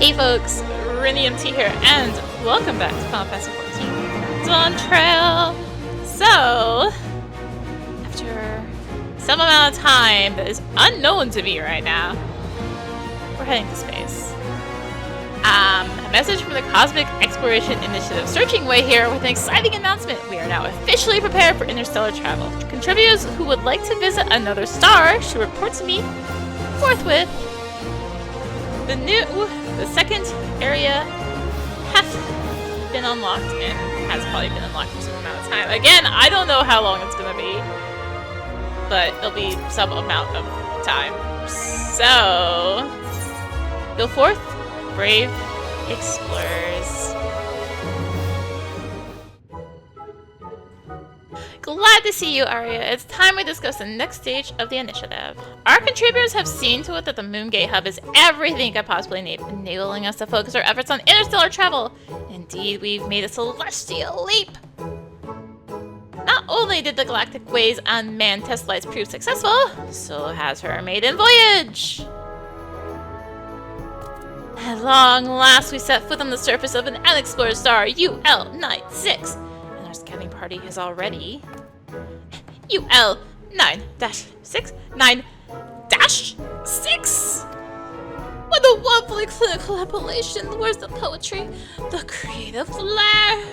Hey folks, rinimt here, and welcome back to Final Fantasy XIV Dawntrail! So, after some amount of time that is unknown to me right now, we're heading to space. A message from the Cosmic Exploration Initiative searching way here with an exciting announcement. We are now officially prepared for interstellar travel. Contributors who would like to visit another star should report to me forthwith. The second area has been unlocked and has probably been unlocked for some amount of time. Again, I don't know how long it's gonna be, but it'll be some amount of time. So, go forth, brave explorers. Glad to see you, Arya. It's time we discuss the next stage of the initiative. Our contributors have seen to it that the Moongate Hub is everything it could possibly need, enabling us to focus our efforts on interstellar travel. Indeed, we've made a celestial leap. Not only did the Galactic Way's unmanned test flights prove successful, so has her maiden voyage. At long last, we set foot on the surface of an unexplored star, UL-96. And our scouting party has already... UL-9-6? 9-6? With a woefully clinical appellation, where's the poetry? The creative flair?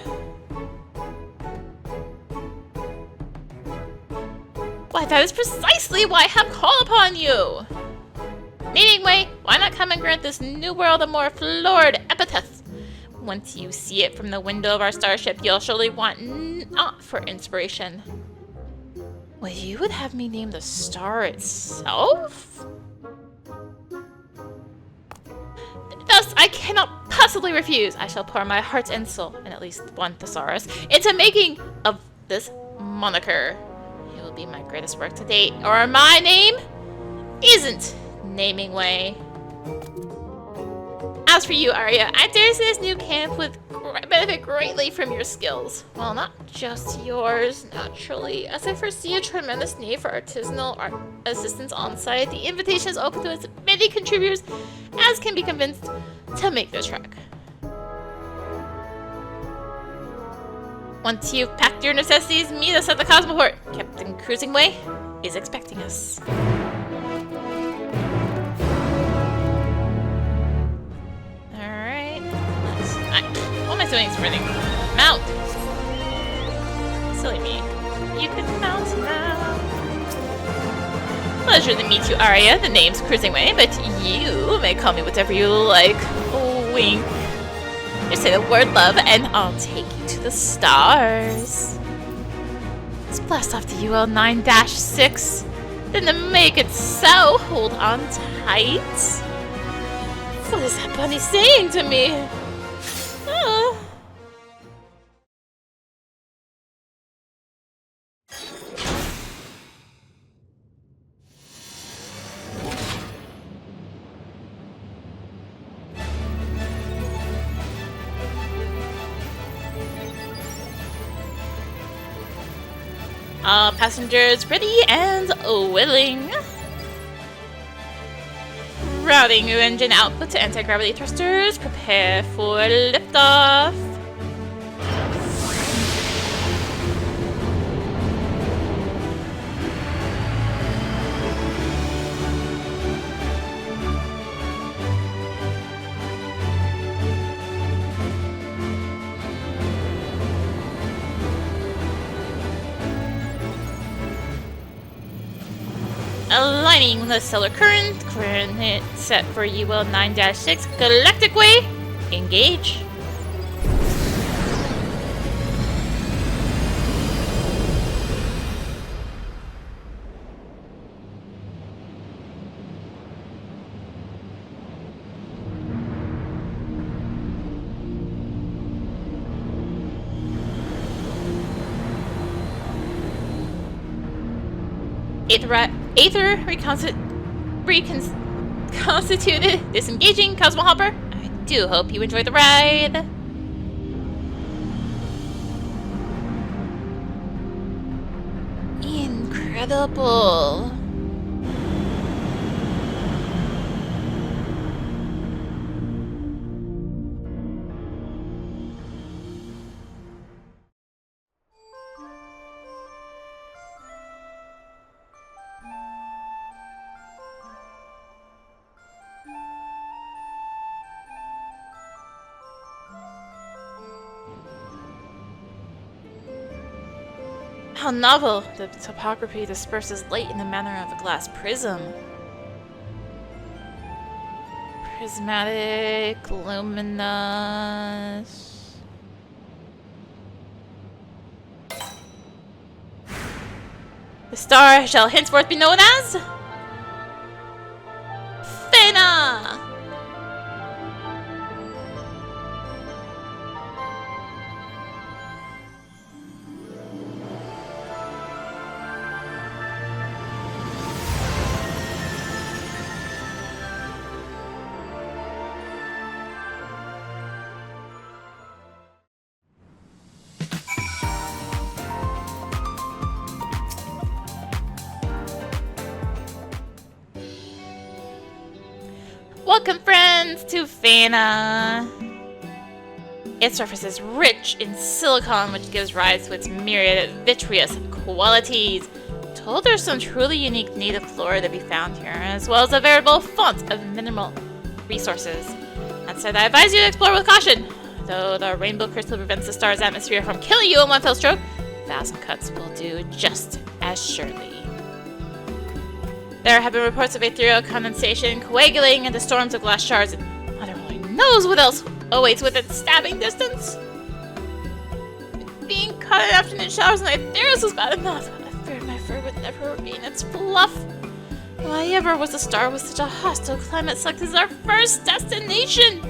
Why, that is precisely why I have called upon you! Meaning way, why not come and grant this new world a more florid epithet? Once you see it from the window of our starship, you'll surely want naught for inspiration. Well, you would have me name the star itself? Thus, I cannot possibly refuse. I shall pour my heart and soul, and at least one thesaurus, into making of this moniker. It will be my greatest work to date, or my name isn't naming way. As for you, Arya, I dare say this new camp would benefit greatly from your skills. Well, not just yours, naturally. As I foresee a tremendous need for artisanal art assistance on site, the invitation is open to as many contributors as can be convinced to make the trek. Once you've packed your necessities, meet us at the Cosmoport. Captain Cruisingway is expecting us. What am I doing sprinting? Mount! Silly me. You can mount now. Pleasure to meet you, Arya. The name's Cruisingway, but you may call me whatever you like. Wink. Just say the word love and I'll take you to the stars. Let's blast off to UL-9-6. Then to make it so, hold on tight. What is that bunny saying to me? All passengers ready and willing. Routing your engine output to anti-gravity thrusters. Prepare for liftoff. Aligning the stellar current set for UL-9-6, Galactic Way, engage. Aether reconstituted, disengaging, Cosmo Hopper. I do hope you enjoy the ride. Incredible. How novel! The topography disperses light in the manner of a glass prism. Prismatic, luminous. The star shall henceforth be known as Phaenna! Welcome, friends, to Phaenna. Its surface is rich in silicon, which gives rise to its myriad vitreous qualities. Told there's some truly unique native flora to be found here, as well as a veritable font of mineral resources. That said, I advise you to explore with caution. Though the rainbow crystal prevents the star's atmosphere from killing you in one fell stroke, 1,000 cuts will do just as surely. There have been reports of ethereal condensation coagulating into storms of glass shards, and mother only knows what else awaits within stabbing distance. Being caught in afternoon showers in the ethereals was bad enough. I feared my fur would never regain its fluff. Why ever was a star with such a hostile climate selected as our first destination?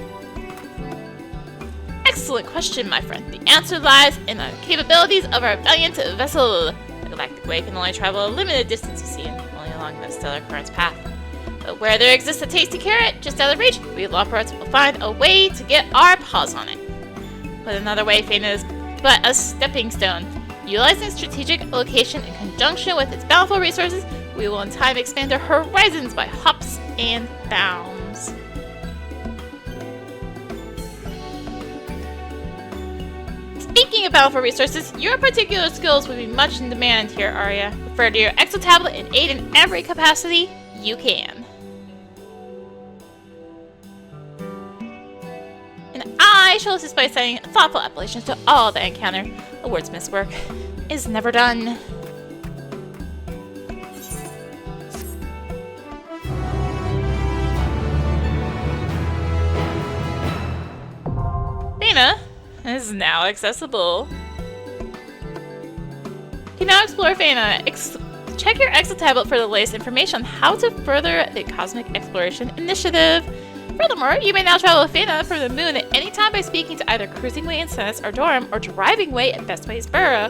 Excellent question, my friend. The answer lies in the capabilities of our valiant vessel. The galactic way can only travel a limited distance, you see, only along the stellar current's path. But where there exists a tasty carrot just out of reach, we Lawports will find a way to get our paws on it. Put another way, Phaenna is but a stepping stone. Utilizing strategic location in conjunction with its bountiful resources, we will in time expand our horizons by hops and bounds. Speaking of bountiful resources, your particular skills would be much in demand here, Arya. Refer to your Exo tablet and aid in every capacity you can. And I shall assist by saying thoughtful appellations to all that encounter. A wordsmith's work is never done. Phaenna is now accessible. You can now explore Phaenna. Check your Exo tablet for the latest information on how to further the Cosmic Exploration Initiative. Furthermore, you may now travel with Phaenna from the moon at any time by speaking to either Cruising Way in Senate's Ardorum or Driving Way at Best Ways Burrow.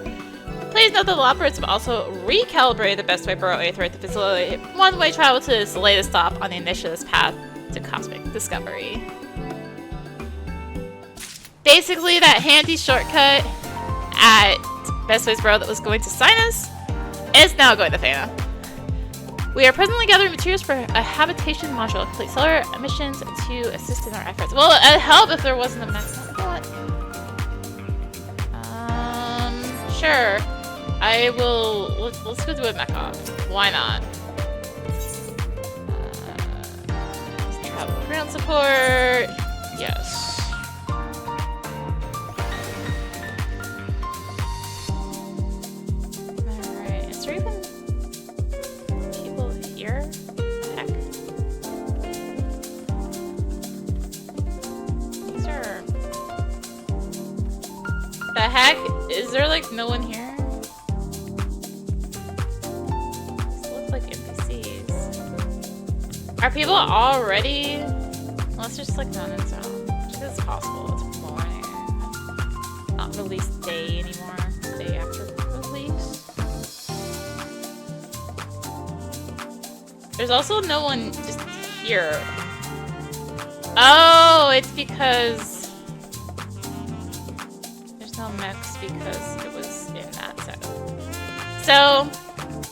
Please note that the Lawports have also recalibrated the Best Way Burrow Aether at the facility. One-way travel to this latest stop on the initiative's path to cosmic discovery. Basically, that handy shortcut at Best Ways Burrow that was going to Sinus is now going to Phaenna. We are presently gathering materials for a habitation module. Complete solar emissions to assist in our efforts. Well, it'd help if there wasn't a mess. What? Sure. I will. Let's go do a mech op. Why not? Travel ground support. Yes. Alright. Is there even people here? Heck. These are. The heck? Is there like no one here? Are people already? Well, it's just like not in zone. It's possible. It's morning. Not release day anymore. Day after release. There's also no one just here. Oh, it's because there's no mechs because it was in that zone. So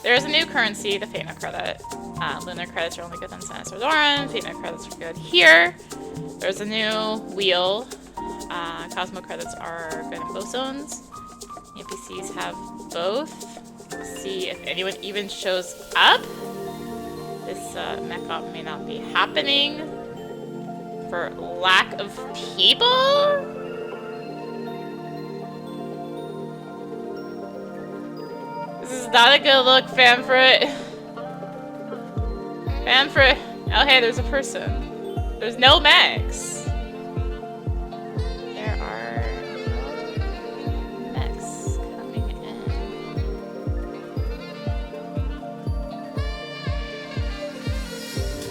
there's a new currency, the Phaenna credit. Lunar credits are only good on Sinus Ardorum. Phaenna credits are good here. There's a new wheel. Cosmo credits are good in both zones. NPCs have both. Let's see if anyone even shows up. This mech op may not be happening for lack of people. not a good look, Famfrit. Famfrit. Oh, hey, there's a person. There's no mechs. There are no mechs coming in.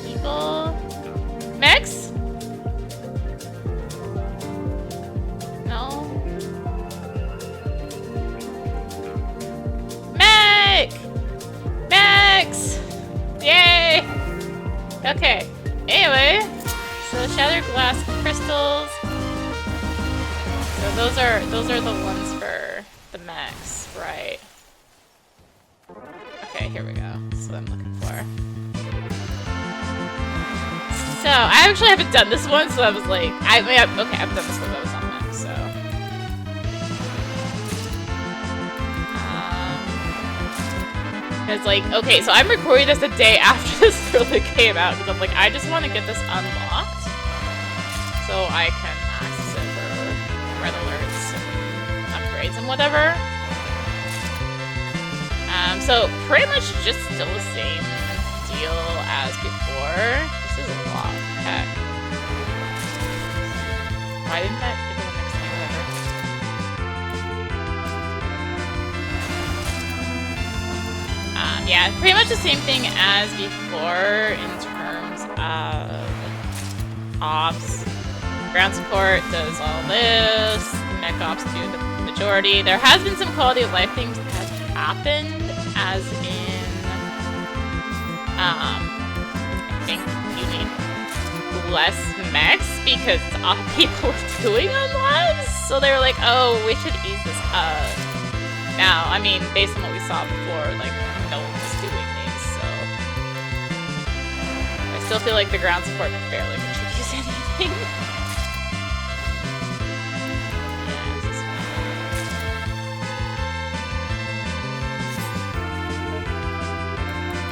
People. Mechs? No. Mech! Mechs! Yay! Okay. Anyway, so shattered glass crystals. So those are the ones for the mechs, right? Okay, here we go. That's what I'm looking for. So I actually haven't done this one, so I was like, okay, I've done this one. That was on mech, so. It's like, okay, so I'm recording this the day after this really came out because I'm like, I just want to get this unlocked so I can access it for red alerts and upgrades and whatever. So pretty much just still the same deal as before. This is a lot. Heck. Why didn't that get the one next to me? Whatever. Yeah, pretty much the same thing as before in terms of ops. Ground support does all this. Mech ops do the majority. There has been some quality of life things that have happened, as in, I think you need less mechs because people were doing them less. So they were like, oh, we should ease this up. Now, I mean, based on what we saw before, like, no one was doing these, so I still feel like the ground support barely contributes anything.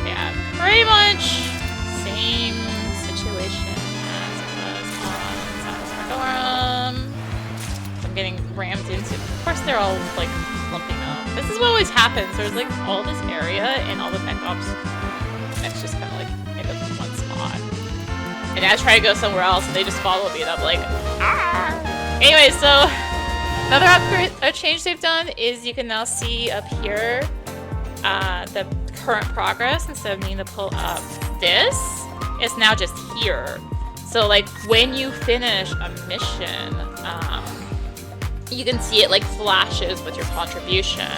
Yeah, pretty much same situation as it was on Samus Mardorum. I'm getting rammed into. Of course, they're all like lumping up. This is what always happens. There's like all this area and all the mech ops. Mechs just kind of like end up in one spot. And I try to go somewhere else, and they just follow me, and I'm like, ah. Anyway, so another upgrade or change they've done is you can now see up here the current progress instead of needing to pull up this. It's now just here. So like when you finish a mission, you can see it like flashes with your contribution.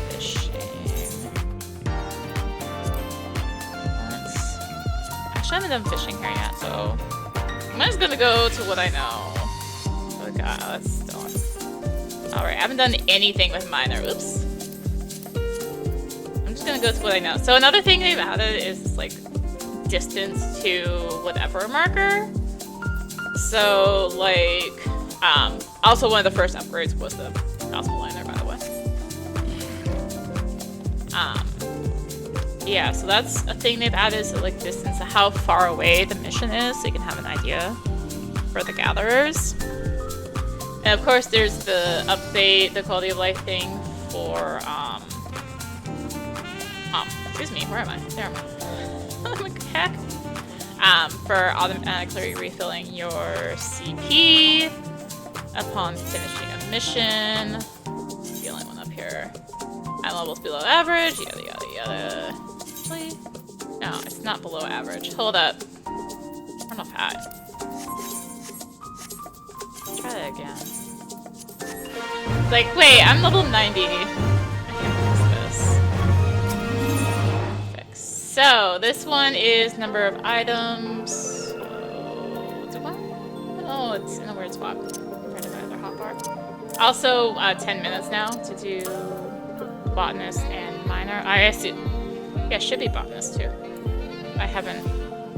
Fishing. Actually, I haven't done fishing here yet, so I'm just gonna go to what I know. Oh god, that's done. Alright, I haven't done anything with minor. Oops. I'm just gonna go to what I know. So another thing they've added is like distance to whatever marker. So like, also one of the first upgrades was the gospel liner, by the way. Yeah, so that's a thing they've added, so like distance to how far away the mission is, so you can have an idea for the gatherers. And of course, there's the update, the quality of life thing for, excuse me, where am I? There am I. Oh my heck. For automatically refilling your CP upon finishing a mission. It's the only one up here. I'm levels below average, yada yada yada. Actually, no, it's not below average. Hold up. Run off hat. Try that again. It's like, wait, I'm level 90. I can't fix this. Fix. So, this one is number of items. So, oh, it's in a weird spot. Right in the hotbar. Also, 10 minutes now to do botanist and miner. I assume, yeah, it should be botanist too. I haven't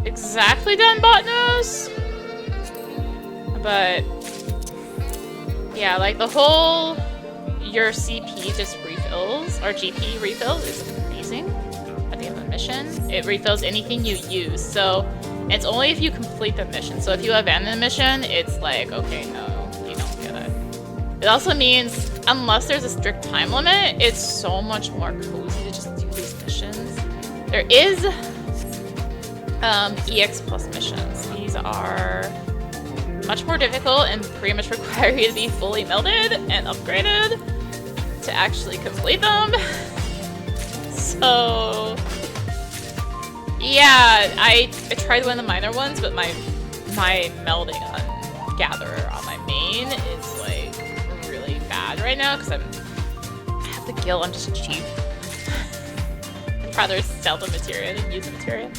exactly done botanist, but yeah, like the whole your CP just refills or GP refills is amazing at the end of the mission. It refills anything you use, so it's only if you complete the mission. So if you abandon the mission, it's like, okay, no, you don't get it. It also means unless there's a strict time limit, it's so much more cozy to just do these missions. There is EX plus missions. These are much more difficult and pretty much require you to be fully melded and upgraded to actually complete them. So yeah, I tried one of the minor ones, but my melding on Gatherer on my main is like really bad right now because I have the guild. I'm just cheap. I'd rather sell the materia than use the materia.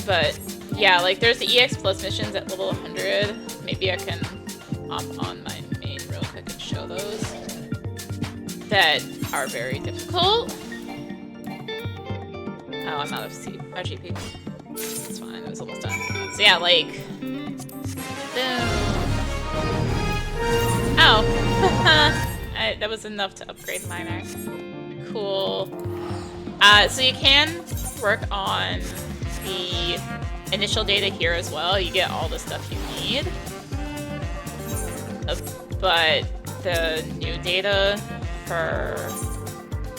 But yeah, like there's the EX plus missions at level 100. Maybe I can hop on my main real quick and show those that are very difficult. Oh, I'm out of GP. It's fine, it was almost done. So yeah, like, boom. Oh, that was enough to upgrade minor. Cool. So you can work on the initial data here as well. You get all the stuff you need. But the new data for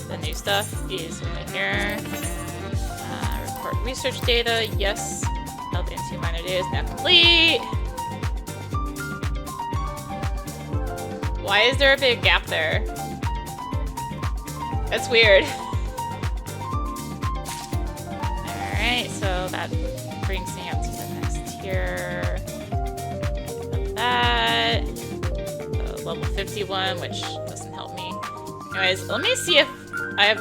the new stuff is over here. Report research data, yes. Held into minor data is now complete. Why is there a big gap there? That's weird. Alright, so that brings me up to the next tier of that. Level 51, which doesn't help me. Anyways, let me see if I have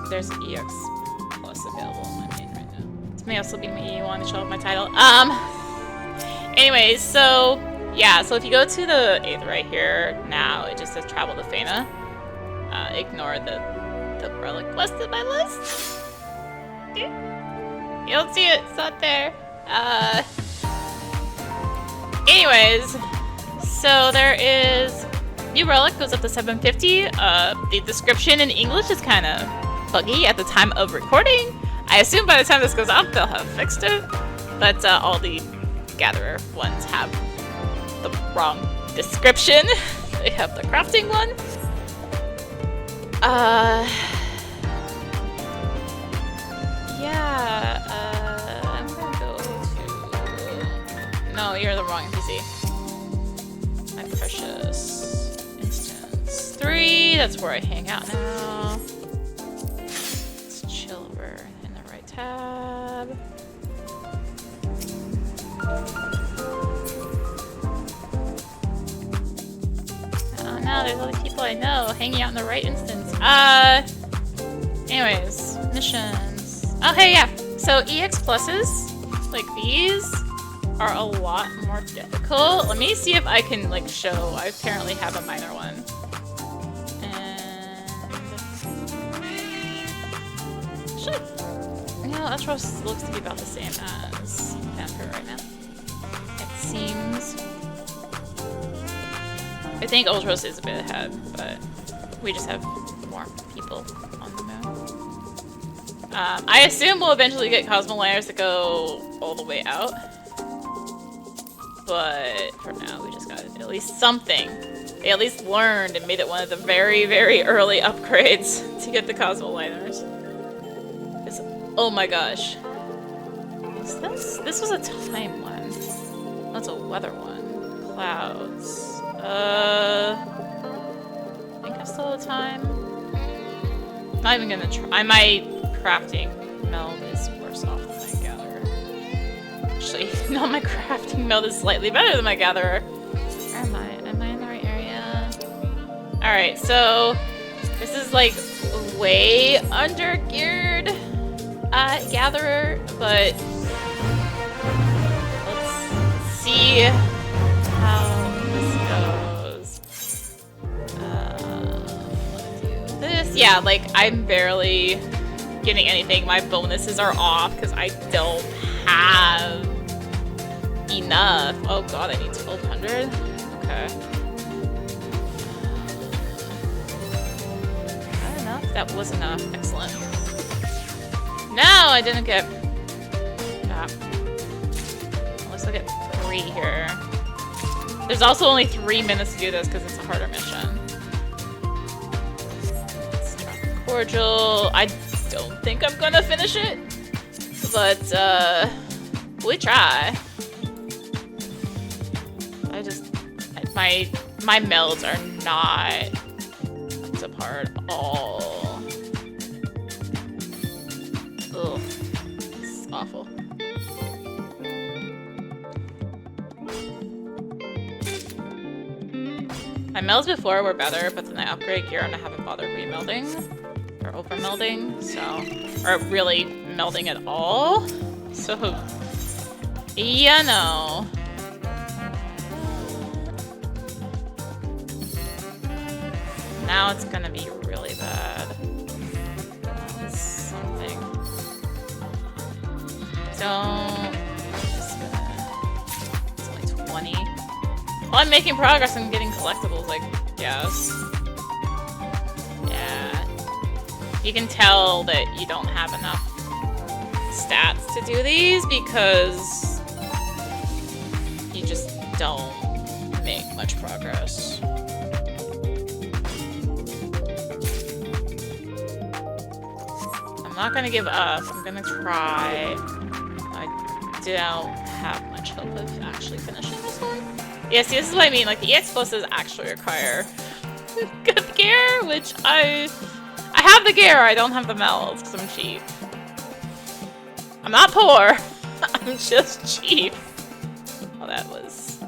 there's an EX plus available on my main right now. This may also be me wanting to show off my title. Anyways, so yeah, so if you go to the 8th right here, now it just says travel to Phaenna. Ignore the relic quest in my list. You don't see it, it's not there. Anyways, so there is new relic goes up to 750. The description in English is kind of buggy at the time of recording. I assume by the time this goes up, they'll have fixed it. But all the Gatherer ones have the wrong description. They have the crafting one. Yeah, I'm gonna go to... No, you're the wrong NPC. My precious instance 3, that's where I hang out now. Let's chill over in the right tab. Oh no, there's all these people I know hanging out in the right instance. Anyways, missions. Okay, yeah. So EX pluses, like these, are a lot more difficult. Let me see if I can like show. I apparently have a minor one. And should, you know, Ultros looks to be about the same as Vampire right now. It seems. I think Ultros is a bit ahead, but we just have more people on the moon. I assume we'll eventually get Cosmo Liners that go all the way out. But for now, we just got at least something. They at least learned and made it one of the very, very early upgrades to get the Cosmo Liners. Oh my gosh. Is this? This was a time one. That's a weather one. Clouds. I think I'm still a time. Not even gonna try. My crafting meld is worse off than my Gatherer. Actually, no, my crafting meld is slightly better than my Gatherer. Where am I? Am I in the right area? Alright, so this is like way under geared Gatherer, but let's see how this goes. Let's do this. Yeah, like I'm barely getting anything. My bonuses are off because I don't have enough. Oh god, I need 1200. Okay. I don't know if that was enough. Excellent. No, I didn't get that. Let's look at 3 here. There's also only 3 minutes to do this because it's a harder mission. Let's try cordial. I don't think I'm gonna finish it, but we try. My melds are not up to par at all. Ugh, this is awful. My melds before were better, but then I upgrade gear and I haven't bothered remelding or over melding, so, or really melding at all. So, yeah, no. Now it's gonna be really bad. Something. Don't. Just gonna. It's only 20. Well, I'm making progress and getting collectibles, I guess. Yeah. You can tell that you don't have enough stats to do these because you just don't make much progress. I'm not gonna give up. I'm gonna try. I don't have much hope of actually finishing this one. Yeah, see, this is what I mean. Like, the EX pluses actually require good gear, which I have the gear. I don't have the melds because I'm cheap. I'm not poor. I'm just cheap. Oh, that was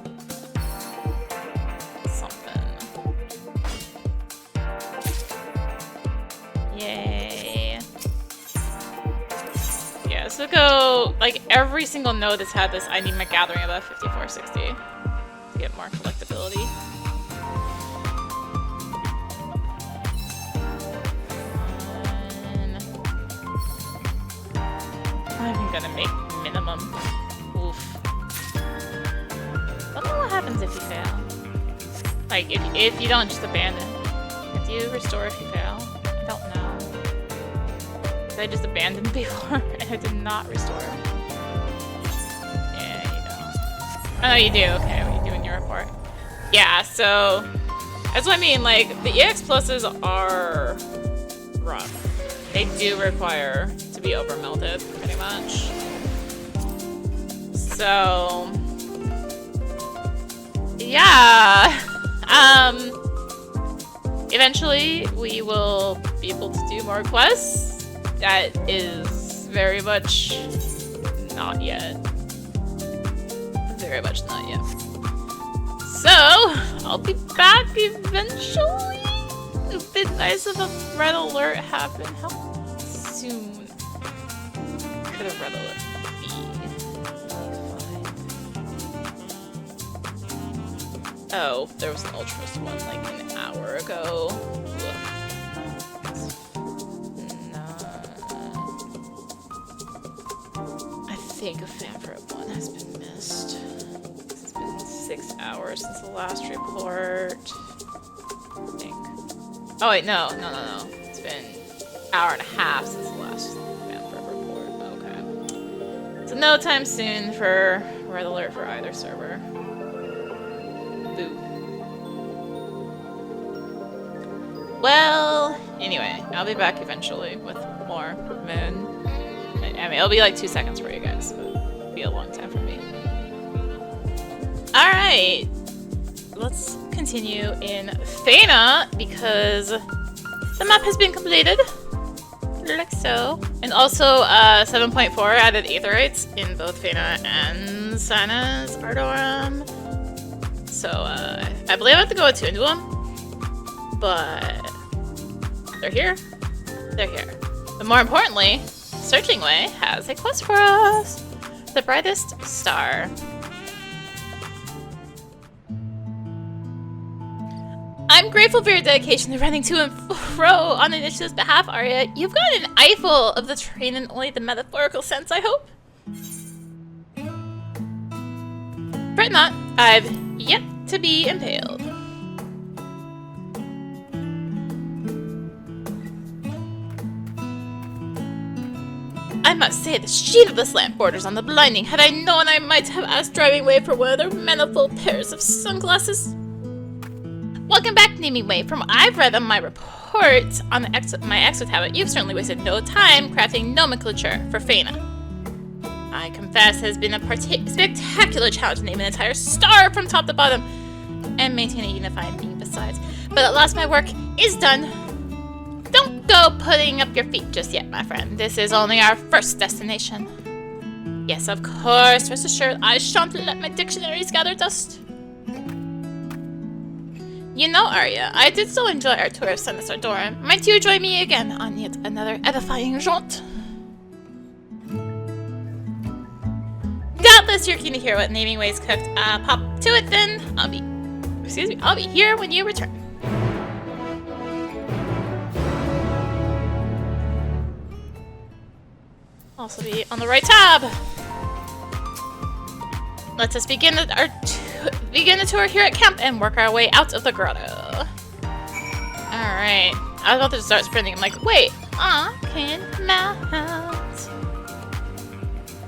something. Yay. Yeah, so go, like, every single node that's had this, I need my gathering above 5460 to get more collectability. I'm not even gonna make minimum. Oof. I don't know what happens if you fail. Like, if you don't just abandon. If you restore if you fail. I don't know. Did I just abandon before and I did not restore? Yeah, you don't. Oh, you do. Okay, what you do in your report. Yeah, so that's what I mean. Like, the EX pluses are rough. They do require to be over melted, pretty much. So yeah. Eventually we will be able to do more quests. That is very much not yet. Very much not yet. So I'll be back eventually. It'd be nice if a red alert happened. How soon could a red alert be? Oh, there was an Ultras one like an hour ago. No. I think a favorite one has been missed. It's been 6 hours since the last report. I think. Oh wait, no. It's been an hour and a half since the last Manfred report. Okay. So no time soon for red alert for either server. Boo. Well, anyway, I'll be back eventually with more Moon. I mean, it'll be like 2 seconds for you guys, but it'll be a long time for me. Alright. Let's continue in Phaenna because the map has been completed, like so. And also 7.4 added aetherites in both Phaenna and Sana's Ardorum. So I believe I have to go attune to them, but they're here. They're here. But more importantly, Searching Way has a quest for us. The brightest star. I'm grateful for your dedication to running to and fro on Initiative's behalf, Arya. You've got an eyeful of the train in only the metaphorical sense, I hope. Fret not, I've yet to be impaled. I must say, the sheen of this lamp borders on the blinding. Had I known, I might have asked Driving Way for one of their manifold pairs of sunglasses. Welcome back, Naming Way. From what I've read on my report on my exo tablet, you've certainly wasted no time crafting nomenclature for Phaenna. I confess it has been a spectacular challenge naming an entire star from top to bottom, and maintain a unified theme besides. But at last my work is done. Don't go putting up your feet just yet, my friend. This is only our first destination. Yes, of course. Rest assured, I shan't let my dictionaries gather dust. You know, Arya, I did so enjoy our tour of Sinister Doran. Might you join me again on yet another edifying jaunt? Doubtless you're keen to hear what Naming Way's cooked. Pop to it then. I'll be here when you return. Also be on the right tab. Let us begin the tour here at camp and work our way out of the grotto. Alright. I was about to start sprinting. I'm like, wait, I can mount.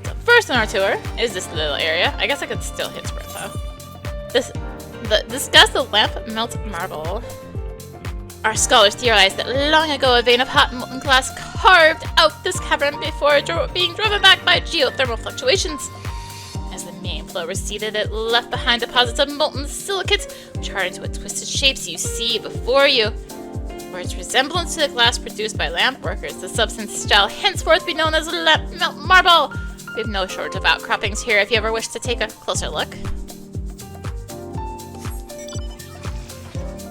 So first on our tour is this little area. I guess I could still hit sprint though. Discuss the lamp melt marble. Our scholars theorized that long ago a vein of hot molten glass carved out this cavern before being driven back by geothermal fluctuations. As the main flow receded, it left behind deposits of molten silicates, which hardened into the twisted shapes you see before you. For its resemblance to the glass produced by lamp workers, the substance shall henceforth be known as lamp melt marble. We have no shortage of outcroppings here if you ever wish to take a closer look.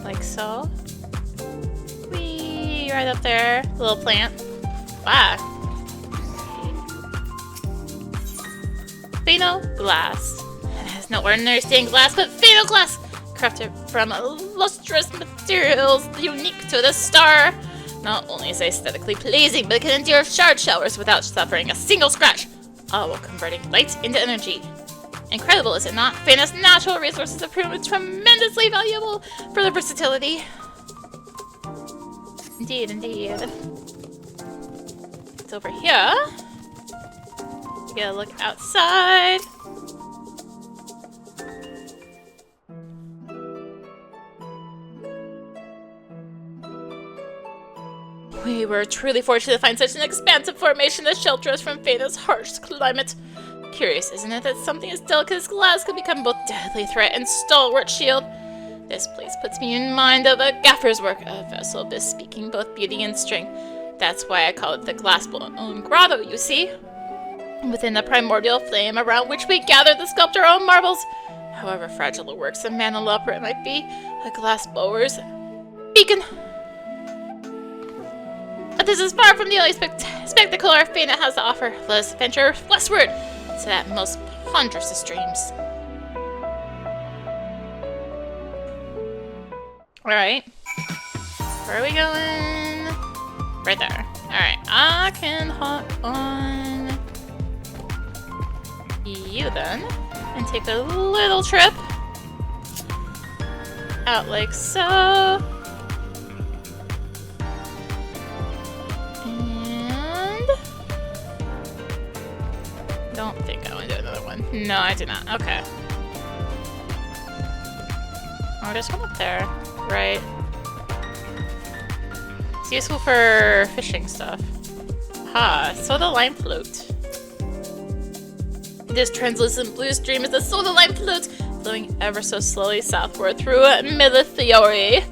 Like so. Whee! Right up there. Little plant. Wow. Phaeno glass. It has no ordinary stained glass, but Phaeno glass, crafted from lustrous materials unique to the star. Not only is it aesthetically pleasing, but it can endure shard showers without suffering a single scratch, all while converting light into energy. Incredible, is it not? Phaena's natural resources have proven tremendously valuable for their versatility. Indeed, indeed. It's over here. You gotta look outside. We were truly fortunate to find such an expansive formation to shelter us from Phaena's harsh climate. Curious, isn't it, that something as delicate as glass could become both deadly threat and stalwart shield? This place puts me in mind of a gaffer's work, a vessel bespeaking both beauty and strength. That's why I call it the glass-blown grotto, you see? Within the primordial flame around which we gather the sculptor own marbles. However fragile the works of man and leper it might be, a glass blower's beacon. But this is far from the only spectacular Phaena has to offer. Let us venture westward to that most ponderous of streams. Alright. Where are we going? Right there. Alright, I can hop on you then and take a little trip out like so. And don't think I want to do another one. No, I do not. Okay. Oh, there's one up there. Right. It's useful for fishing stuff. Ha, soda lime float. This translucent blue stream is the soda lime float, flowing ever so slowly southward through Milithiori.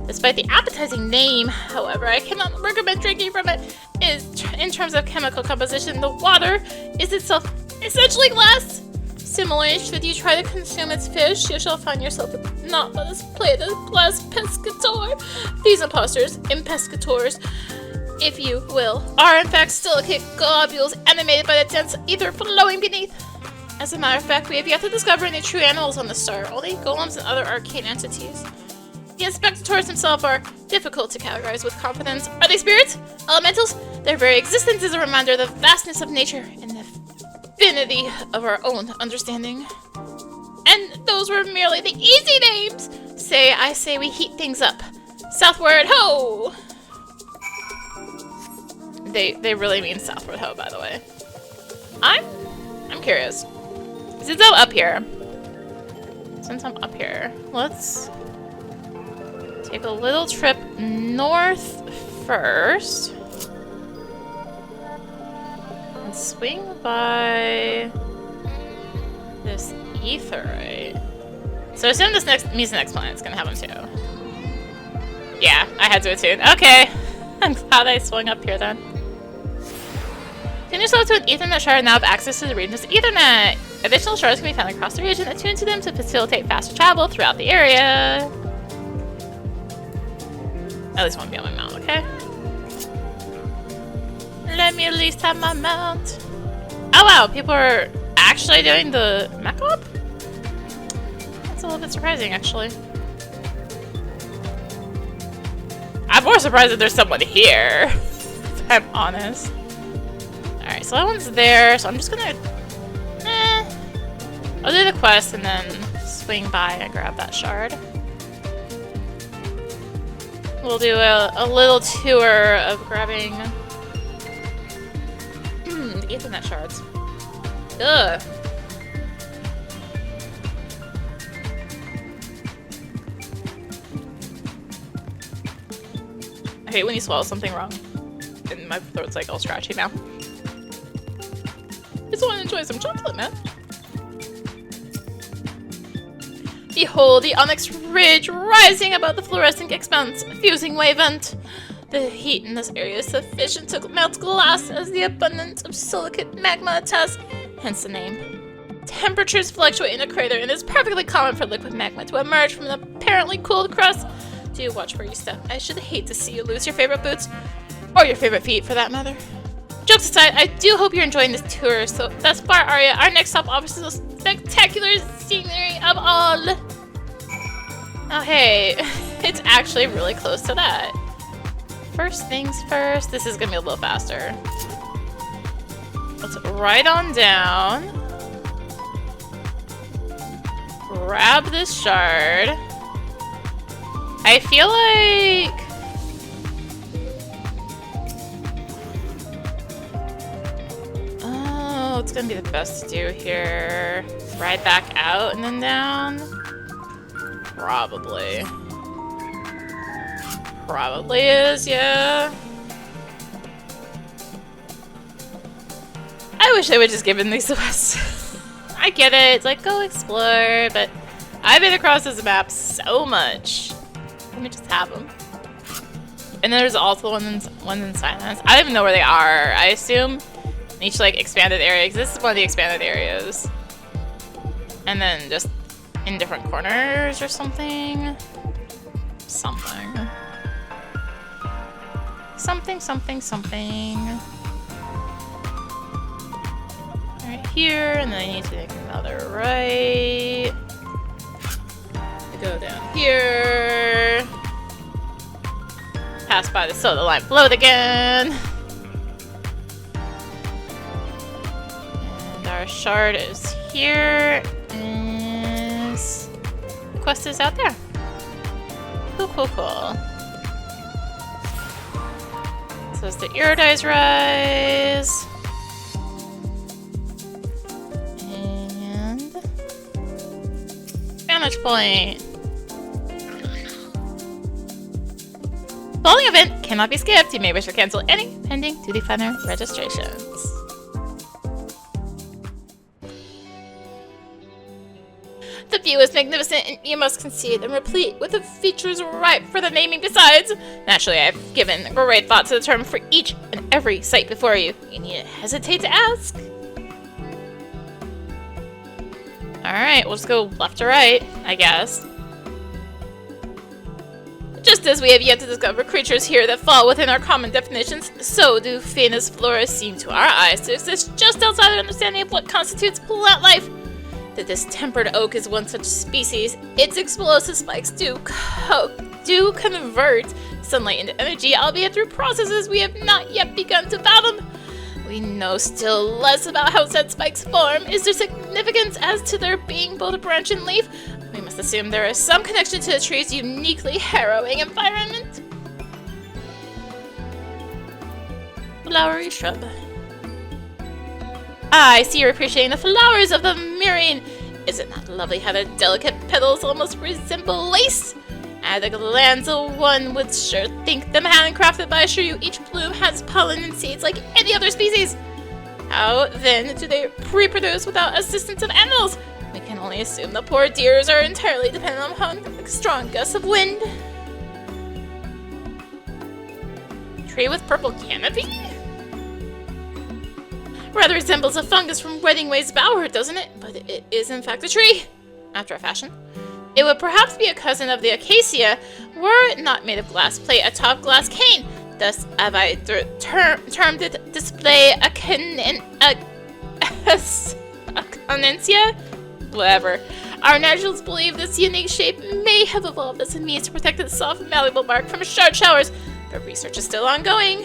Despite the appetizing name, however, I cannot recommend drinking from it. In terms of chemical composition, the water is itself essentially glass. Similarly, should you try to consume its fish, you shall find yourself not but as plate of glass pescator. These imposters, impescators, if you will, are in fact silicate globules animated by the dense ether flowing beneath. As a matter of fact, we have yet to discover any true animals on the star, only golems and other arcane entities. The inspectors themselves are difficult to categorize with confidence. Are they spirits? Elementals? Their very existence is a reminder of the vastness of nature and the infinity of our own understanding. And those were merely the easy names! I say we heat things up. Southward, ho! They really mean southward ho, by the way. I'm curious. Since I'm up here, let's take a little trip north first and swing by this etherite. So I assume this means the next planet's gonna have them too. Yeah, I had to attune. Okay, I'm glad I swung up here then. Tune yourself to an Ethernet shard and now have access to the region's Ethernet. Additional shards can be found across the region. Attune to them to facilitate faster travel throughout the area. At least want to be on my mount, okay? Let me at least have my mount. Oh wow, people are actually doing the mech op? That's a little bit surprising, actually. I'm more surprised that there's someone here, if I'm honest. Alright, so that one's there, so I'm just gonna... I'll do the quest and then swing by and grab that shard. We'll do a little tour of grabbing the Ethernet shards. Ugh. I hate when you swallow something wrong and my throat's like all scratchy now. I just want to enjoy some chocolate, man. Behold the onyx ridge rising above the fluorescent expanse, fusing wavevent. The heat in this area is sufficient to melt glass as the abundance of silicate magma attests, hence the name. Temperatures fluctuate in a crater and it's perfectly common for liquid magma to emerge from an apparently cooled crust. Do watch where you step. I should hate to see you lose your favorite boots, or your favorite feet for that matter. Jokes aside, I do hope you're enjoying this tour. So thus far, Arya, our next stop offers the spectacular scenery of all. Oh hey, it's actually really close to that. First things first, this is gonna be a little faster. Let's ride on down. Grab this shard. I feel like... Oh, it's gonna be the best to do here. Ride back out and then down? Probably. Probably is, yeah. I wish they would just given these to us. I get it, it's like, go explore, but I've been across this map so much. Let me just have them. And then there's also ones in silence. I don't even know where they are. I assume in each like expanded area, because this is one of the expanded areas. And then just in different corners or something. Something. Right here, and then I need to take another right. Go down here. Pass by the soda line float again. And our shard is here. And the quest is out there. Cool. So it's the Iridice Rise. And vantage point. Following event cannot be skipped. You may wish to cancel any pending Duty Finder registrations. The view is magnificent and you must concede and replete with the features ripe for the naming besides. Naturally, I have given great thought to the term for each and every site before you. You needn't hesitate to ask. Alright, we'll just go left to right, I guess. Just as we have yet to discover creatures here that fall within our common definitions, so do Phaenna's flora seem to our eyes to exist just outside our understanding of what constitutes plant life. That this tempered oak is one such species, its explosive spikes do convert sunlight into energy, albeit through processes we have not yet begun to fathom. We know still less about how said spikes form. Is there significance as to their being both a branch and leaf? We must assume there is some connection to the tree's uniquely harrowing environment. flowery shrub. Ah, I see you're appreciating the flowers of the myrrhine. Is it not lovely how their delicate petals almost resemble lace? At a glance, one would sure think them handcrafted, but I assure you each bloom has pollen and seeds like any other species. How, then, do they reproduce without assistance of animals? We can only assume the poor deers are entirely dependent upon the strong gusts of wind. Tree with purple canopy? Rather resembles a fungus from Wedding Way's bower, doesn't it? But it is in fact a tree, after a fashion. It would perhaps be a cousin of the acacia, were it not made of glass plate atop glass cane. Thus have I termed it display acanencia? Whatever. Our naturalists believe this unique shape may have evolved as a means to protect its soft, malleable bark from shard showers, but research is still ongoing.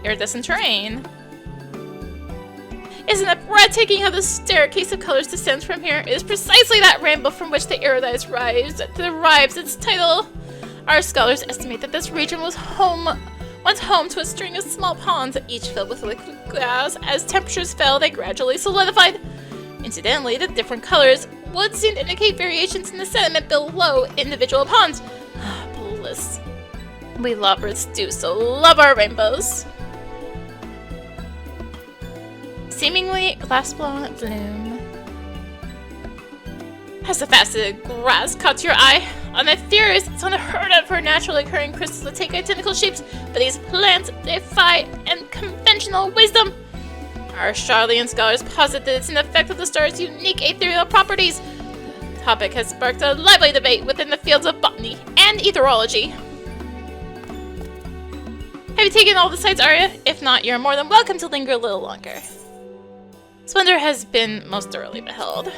Iridescent terrain. Isn't it breathtaking how the staircase of colors descends from here? It is precisely that rainbow from which the Iridescent derives its title. Our scholars estimate that this region was once home to a string of small ponds, each filled with liquid gas. As temperatures fell, they gradually solidified. Incidentally, the different colors would seem to indicate variations in the sediment below individual ponds. Ah, bliss. We lovebirds do so love our rainbows. Seemingly glass-blown bloom. Has the faceted grass caught your eye? On the theories, it's unheard of for naturally occurring crystals to take identical shapes, but these plants defy conventional wisdom. Our Charlian scholars posit that it's an effect of the star's unique ethereal properties. The topic has sparked a lively debate within the fields of botany and etherology. Have you taken all the sights, Arya? If not, you're more than welcome to linger a little longer. Splendor has been most thoroughly beheld.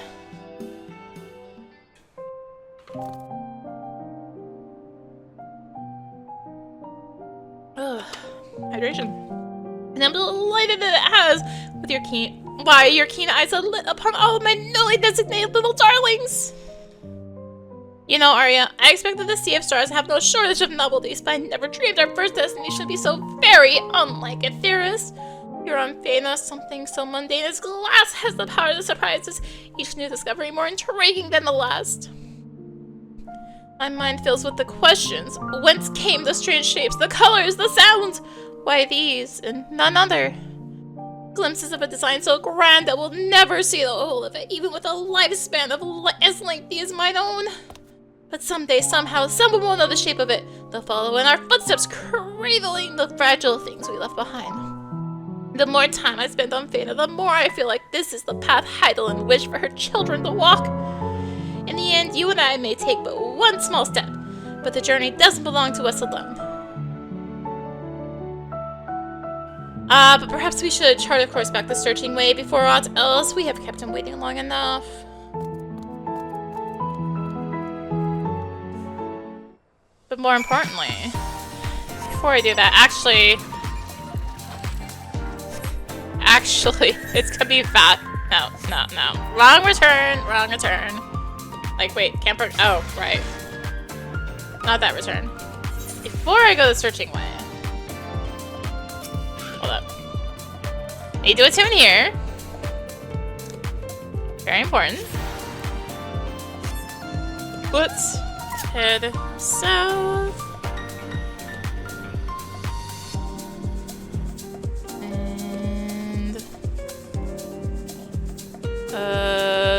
Ugh, hydration. And I'm delighted that it has, with your keen eyes are lit upon all of my newly designated little darlings. You know, Arya, I expected the Sea of Stars to have no shortage of novelties, but I never dreamed our first destination would be so very unlike Aetheris. Here on Phaenna, something so mundane as glass has the power to surprise us, each new discovery more intriguing than the last. My mind fills with the questions. Whence came the strange shapes, the colors, the sounds? Why these and none other? Glimpses of a design so grand that we'll never see the whole of it, even with a lifespan of as lengthy as mine own. But someday, somehow, someone will know the shape of it. They'll follow in our footsteps, cradling the fragile things we left behind. The more time I spend on Phaenna, the more I feel like this is the path Heidelin wished for her children to walk. In the end, you and I may take but one small step, but the journey doesn't belong to us alone. But perhaps we should chart a course back the searching way before aught else. We have kept him waiting long enough. But more importantly, before I do that, actually, it's gonna be fat. No. Wrong return. Like, wait, camper. Oh, right. Not that return. Before I go the searching way. Hold up. Need to attune here. Very important. Let's head south.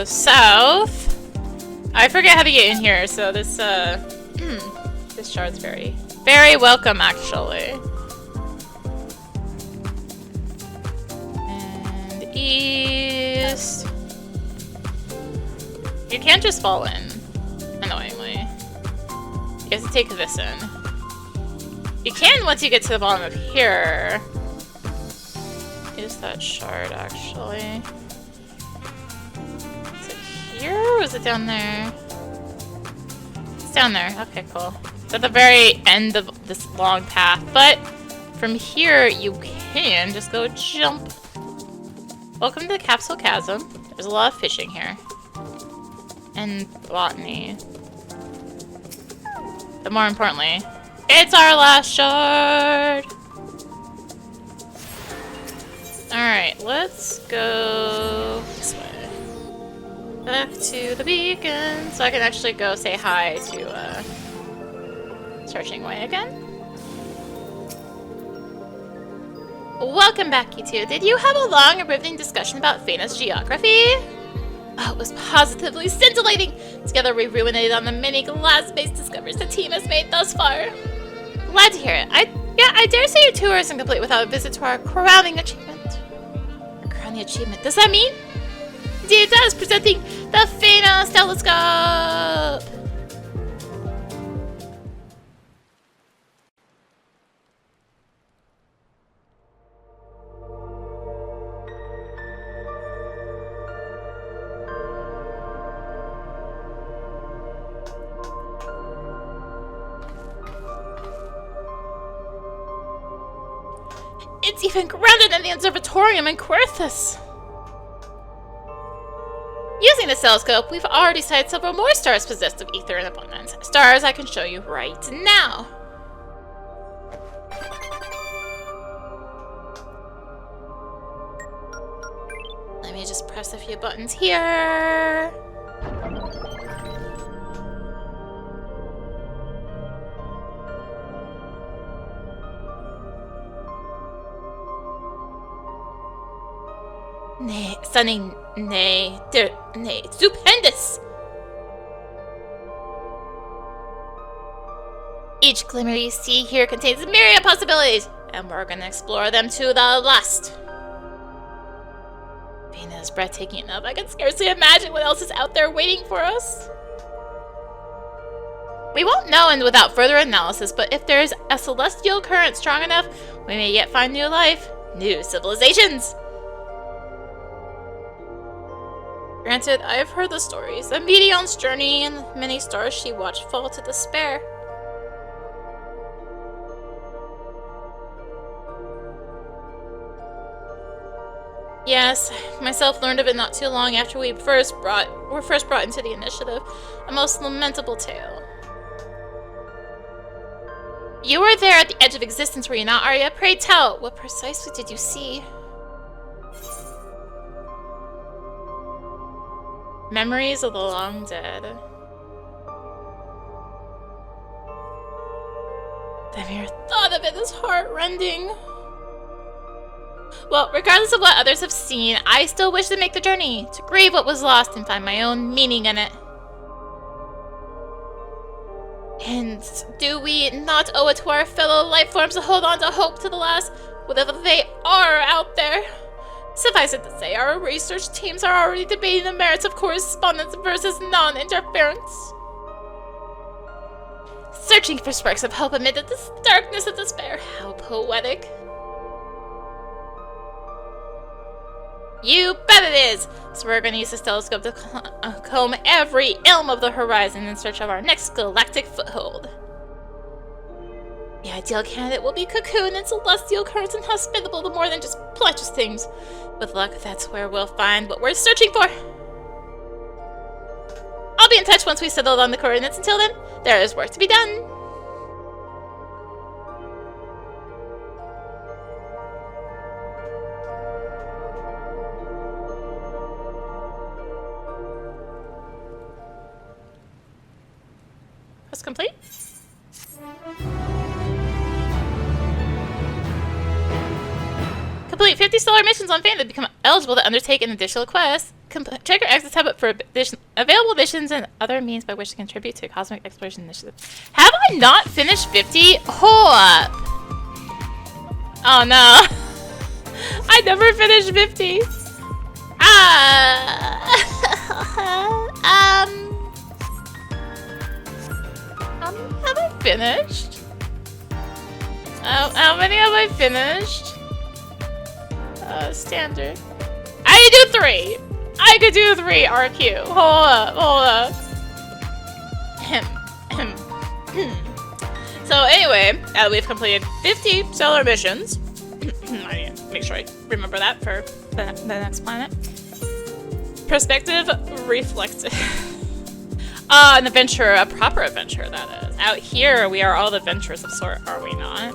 South. I forget how to get in here, so this this shard's very welcome, actually. And east. You can't just fall in, annoyingly. You have to take this in. You can once you get to the bottom of here. Is that shard, actually? Here, or is it down there? It's down there. Okay, cool. It's at the very end of this long path, but from here you can just go jump. Welcome to the Capsule Chasm. There's a lot of fishing here. And botany. But more importantly, It's our last shard! Alright, let's go this way. Back to the beacon, so I can actually go say hi to, Searching Way again. Welcome back, you two. Did you have a long and riveting discussion about Phaenna's geography? Oh, it was positively scintillating! Together we ruminated on the many glass-based discoveries the team has made thus far. Glad to hear it. I dare say your tour isn't complete without a visit to our crowning achievement. Our crowning achievement? Does that mean? Indeed it does! Presenting the Phaenna Telescope! It's even grander than the observatorium in Querthus. Using the telescope, we've already sighted several more stars possessed of ether in abundance. Stars I can show you right now. Let me just press a few buttons here. Nay, stunning, nay, stupendous! Each glimmer you see here contains myriad possibilities, and we're gonna explore them to the last. Phaenna is breathtaking enough, I can scarcely imagine what else is out there waiting for us. We won't know without further analysis, but if there is a celestial current strong enough, we may yet find new life, new civilizations. Granted, I have heard the stories. A Medion's journey and many stars she watched fall to despair. Yes, myself learned of it not too long after we were first brought into the initiative. A most lamentable tale. You were there at the edge of existence, were you not, Arya? Pray tell, what precisely did you see? Memories of the long dead. The mere thought of it is heart-rending. Well, regardless of what others have seen, I still wish to make the journey, to grieve what was lost and find my own meaning in it. And do we not owe it to our fellow life forms to hold on to hope to the last, whatever they are out there? Suffice it to say, our research teams are already debating the merits of correspondence versus non-interference. Searching for sparks of hope amid the darkness of despair. How poetic. You bet it is! So we're going to use this telescope to comb every elm of the horizon in search of our next galactic foothold. The ideal candidate will be cocooned in celestial currents and hospitable to more than just plectrous things. With luck, that's where we'll find what we're searching for. I'll be in touch once we've settled on the coordinates. Until then, there is work to be done. Quest complete. Complete 50 stellar missions on Phaenna to become eligible to undertake an additional quest. Check your exit tab for available missions and other means by which to contribute to Cosmic Exploration Initiative. Have I not finished 50? Hold up. Oh no. I never finished 50. Have I finished? How many have I finished? Standard. I can do 3! I could do 3 RQ. Hold up. So anyway, we've completed 50 stellar missions. I need to make sure I remember that for the next planet. Perspective reflective. An adventure, a proper adventure, that is. out here, we are all the adventurers of sort, are we not?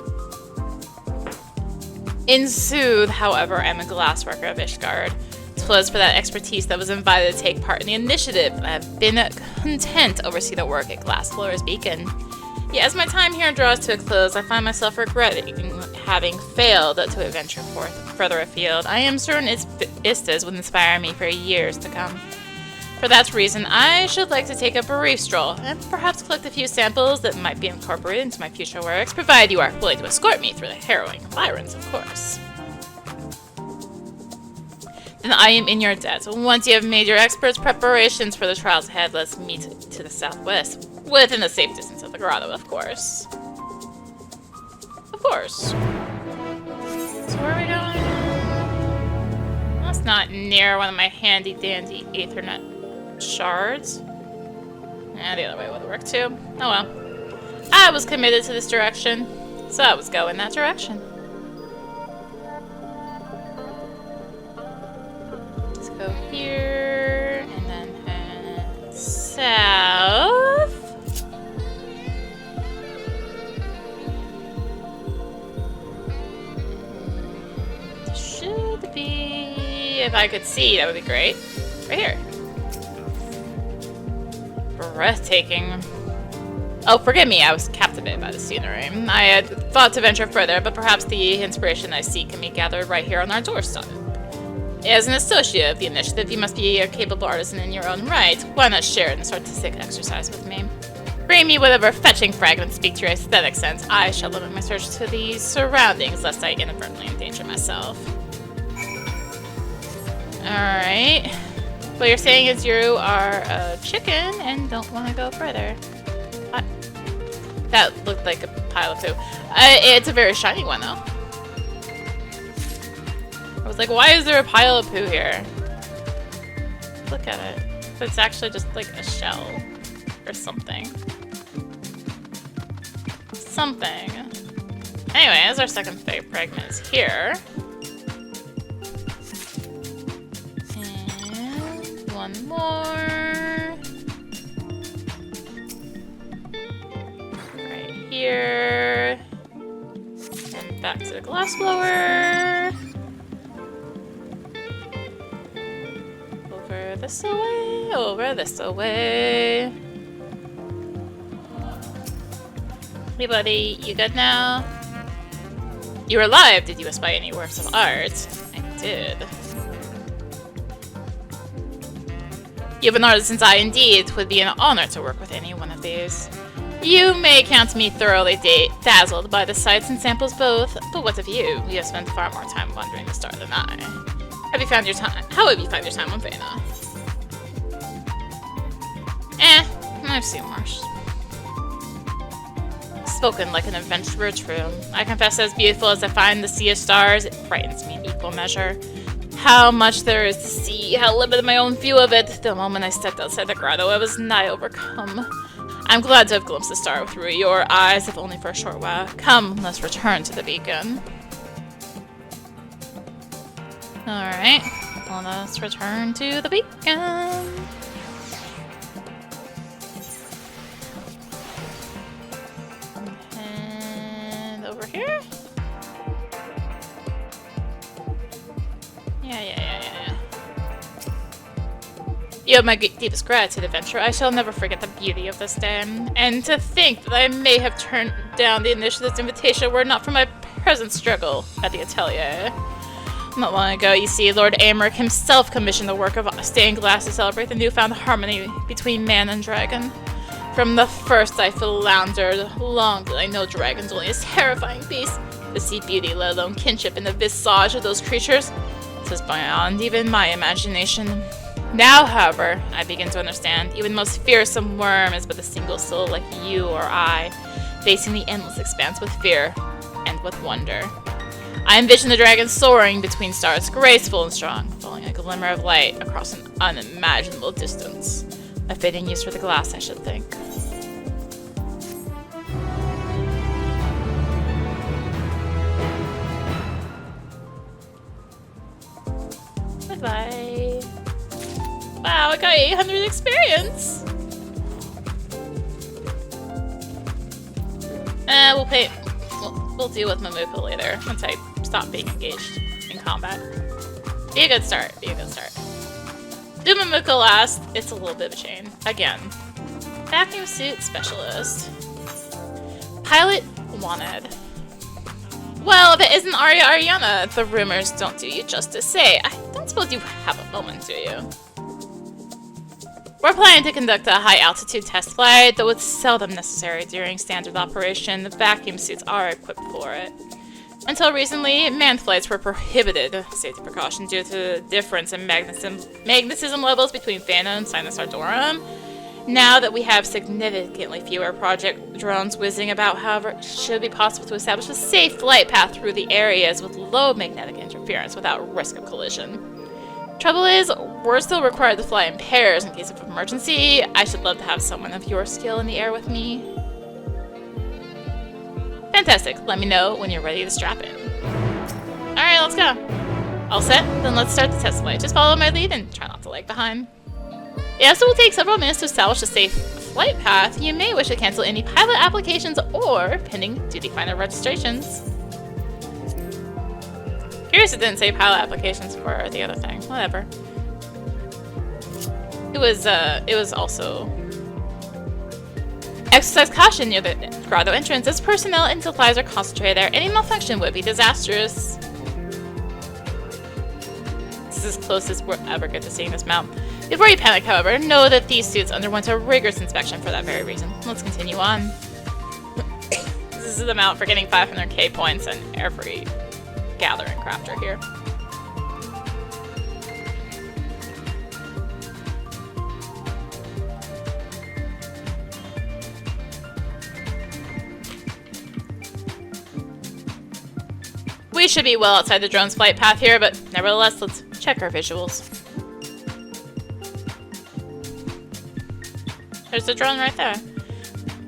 In sooth, however, I am a glassworker of Ishgard. 'Twas for that expertise that was invited to take part in the initiative, and I have been content to oversee the work at Glassflower's Beacon. Yet as my time here draws to a close, I find myself regretting having failed to adventure forth further afield. I am certain Istas would inspire me for years to come. For that reason, I should like to take a brief stroll, and perhaps collect a few samples that might be incorporated into my future works, provided you are willing to escort me through the harrowing environs, of course. Then I am in your debt. Once you have made your experts' preparations for the trials ahead, let's meet to the southwest, within a safe distance of the grotto, of course. Of course. So where are we going? That's not near one of my handy-dandy Aethernet shards. Yeah, the other way would work too. Oh well. I was committed to this direction, so I was going that direction. Let's go here, and then head south. Should be... if I could see, that would be great. Right here. Breathtaking. Oh, forgive me, I was captivated by the scenery. I had thought to venture further, but perhaps the inspiration I seek can be gathered right here on our doorstep. As an associate of the initiative, you must be a capable artisan in your own right. Why not share in this artistic exercise with me? Bring me whatever fetching fragments speak to your aesthetic sense. I shall limit my search to the surroundings, lest I inadvertently endanger myself. Alright. What you're saying is you are a chicken and don't want to go further. What? That looked like a pile of poo. It's a very shiny one, though. I was like, why is there a pile of poo here? Look at it. But it's actually just like a shell. Or something. Something. Anyway, as our second fragment is here. One more. Right here. And back to the glass blower. Over this away, over this away. Hey buddy, you good now? You're alive. Did you espy any works of art? I did. You have an artisan's eye indeed. It would be an honor to work with any one of these. You may count me thoroughly dazzled by the sights and samples both, but what of you? You have spent far more time wandering the star than I. Have you found your time? How have you found your time on Phaenna? I've seen worse. Spoken like an adventurer, true. I confess, as beautiful as I find the sea of stars, it frightens me in equal measure. How much there is to see, how limited my own view of it. The moment I stepped outside the grotto, I was nigh overcome. I'm glad to have glimpsed the star through your eyes, if only for a short while. Come, let's return to the beacon. Alright, well, let's return to the beacon. And over here? Yeah. You have my deepest gratitude, adventurer. I shall never forget the beauty of this day. And to think that I may have turned down the initiative's invitation were it not for my present struggle at the atelier. Not long ago, you see, Lord Amric himself commissioned the work of stained glass to celebrate the newfound harmony between man and dragon. From the first I floundered. Long did I know dragons only as terrifying beasts. To see beauty, let alone kinship, in the visage of those creatures, this is beyond even my imagination. Now, however, I begin to understand. Even the most fearsome worm is but a single soul like you or I, facing the endless expanse with fear and with wonder. I envision the dragon soaring between stars, graceful and strong, falling a glimmer of light across an unimaginable distance. A fitting use for the glass, I should think. Bye-bye. Wow, I got 800 experience! We'll deal with Mamuka later, once I stop being engaged in combat. Be a good start, be a good start. Do Mamuka last, it's a little bit of a chain. Again. Vacuum suit specialist. Pilot wanted. Well, if it isn't Arya Ariana, the rumors don't do you justice. Say, I don't suppose you have a moment, do you? We're planning to conduct a high-altitude test flight, though it's seldom necessary during standard operation. The vacuum suits are equipped for it. Until recently, manned flights were prohibited, safety precaution, due to the difference in magnetism levels between Phaenna and Sinus Ardorum. Now that we have significantly fewer project drones whizzing about, however, it should be possible to establish a safe flight path through the areas with low magnetic interference without risk of collision. Trouble is, we're still required to fly in pairs in case of emergency. I should love to have someone of your skill in the air with me. Fantastic. Let me know when you're ready to strap in. Alright, let's go. All set? Then let's start the test flight. Just follow my lead and try not to lag behind. Yes, it will take several minutes to establish a safe flight path. You may wish to cancel any pilot applications or pending duty finder registrations. Curious it didn't say pilot applications for the other thing. Whatever. It was also... Exercise caution near the grotto entrance as personnel and supplies are concentrated there. Any malfunction would be disastrous. This is as close as we'll ever get to seeing this mount. Before you panic, however, know that these suits underwent a rigorous inspection for that very reason. Let's continue on. This is the amount for getting 500k points and every gathering crafter here. We should be well outside the drone's flight path here, but nevertheless, let's check our visuals. There's the drone right there.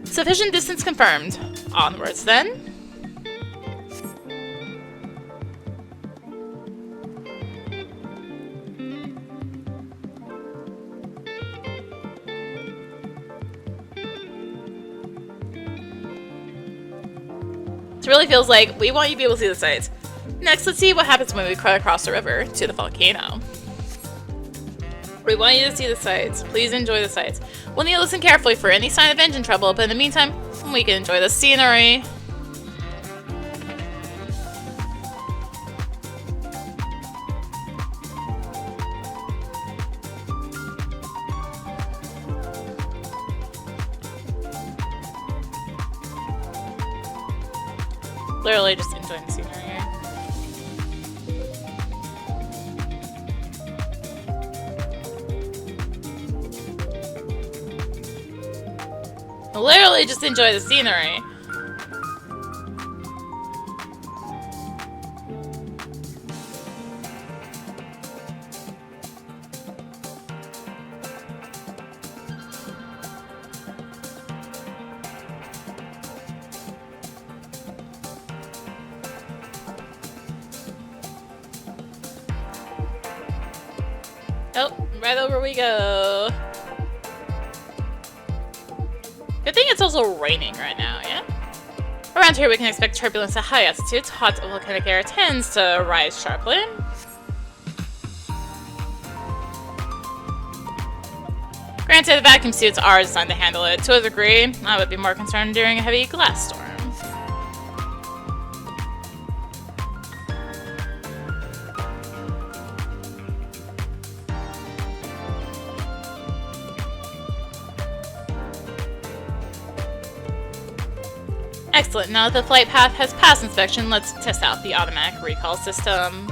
Sufficient distance confirmed. Onwards, then. It really feels like we want you to be able to see the sights. Next, let's see what happens when we cut across the river to the volcano. We want you to see the sights. Please enjoy the sights. We'll need to listen carefully for any sign of engine trouble, but in the meantime, we can enjoy the scenery. Literally just enjoying the scenery here. Literally just enjoy the scenery. Oh, right over we go. Good thing it's also raining right now, yeah? Around here we can expect turbulence at high altitudes. Hot volcanic air tends to rise sharply. Granted, the vacuum suits are designed to handle it to a degree. I would be more concerned during a heavy glass storm. Excellent. Now that the flight path has passed inspection, let's test out the automatic recall system.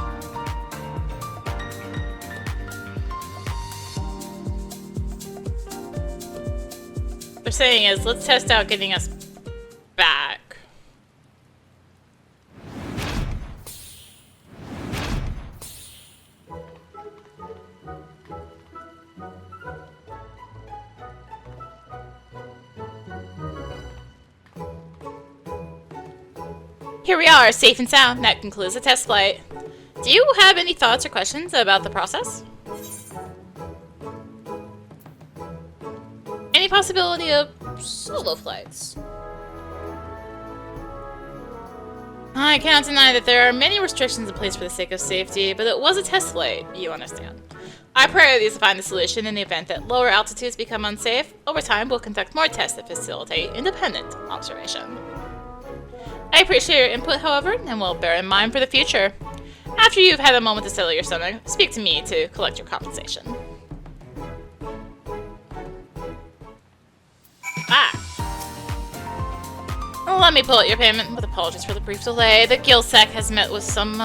What they're saying is, let's test out getting us back. Here we are, safe and sound. That concludes the test flight. Do you have any thoughts or questions about the process? Any possibility of solo flights? I cannot deny that there are many restrictions in place for the sake of safety, but it was a test flight, you understand. Our priority is to find a solution in the event that lower altitudes become unsafe. Over time, we'll conduct more tests that facilitate independent observation. I appreciate your input, however, and will bear in mind for the future. After you've had a moment to settle your stomach, speak to me to collect your compensation. Let me pull out your payment. With apologies for the brief delay, the Gilsec has met with some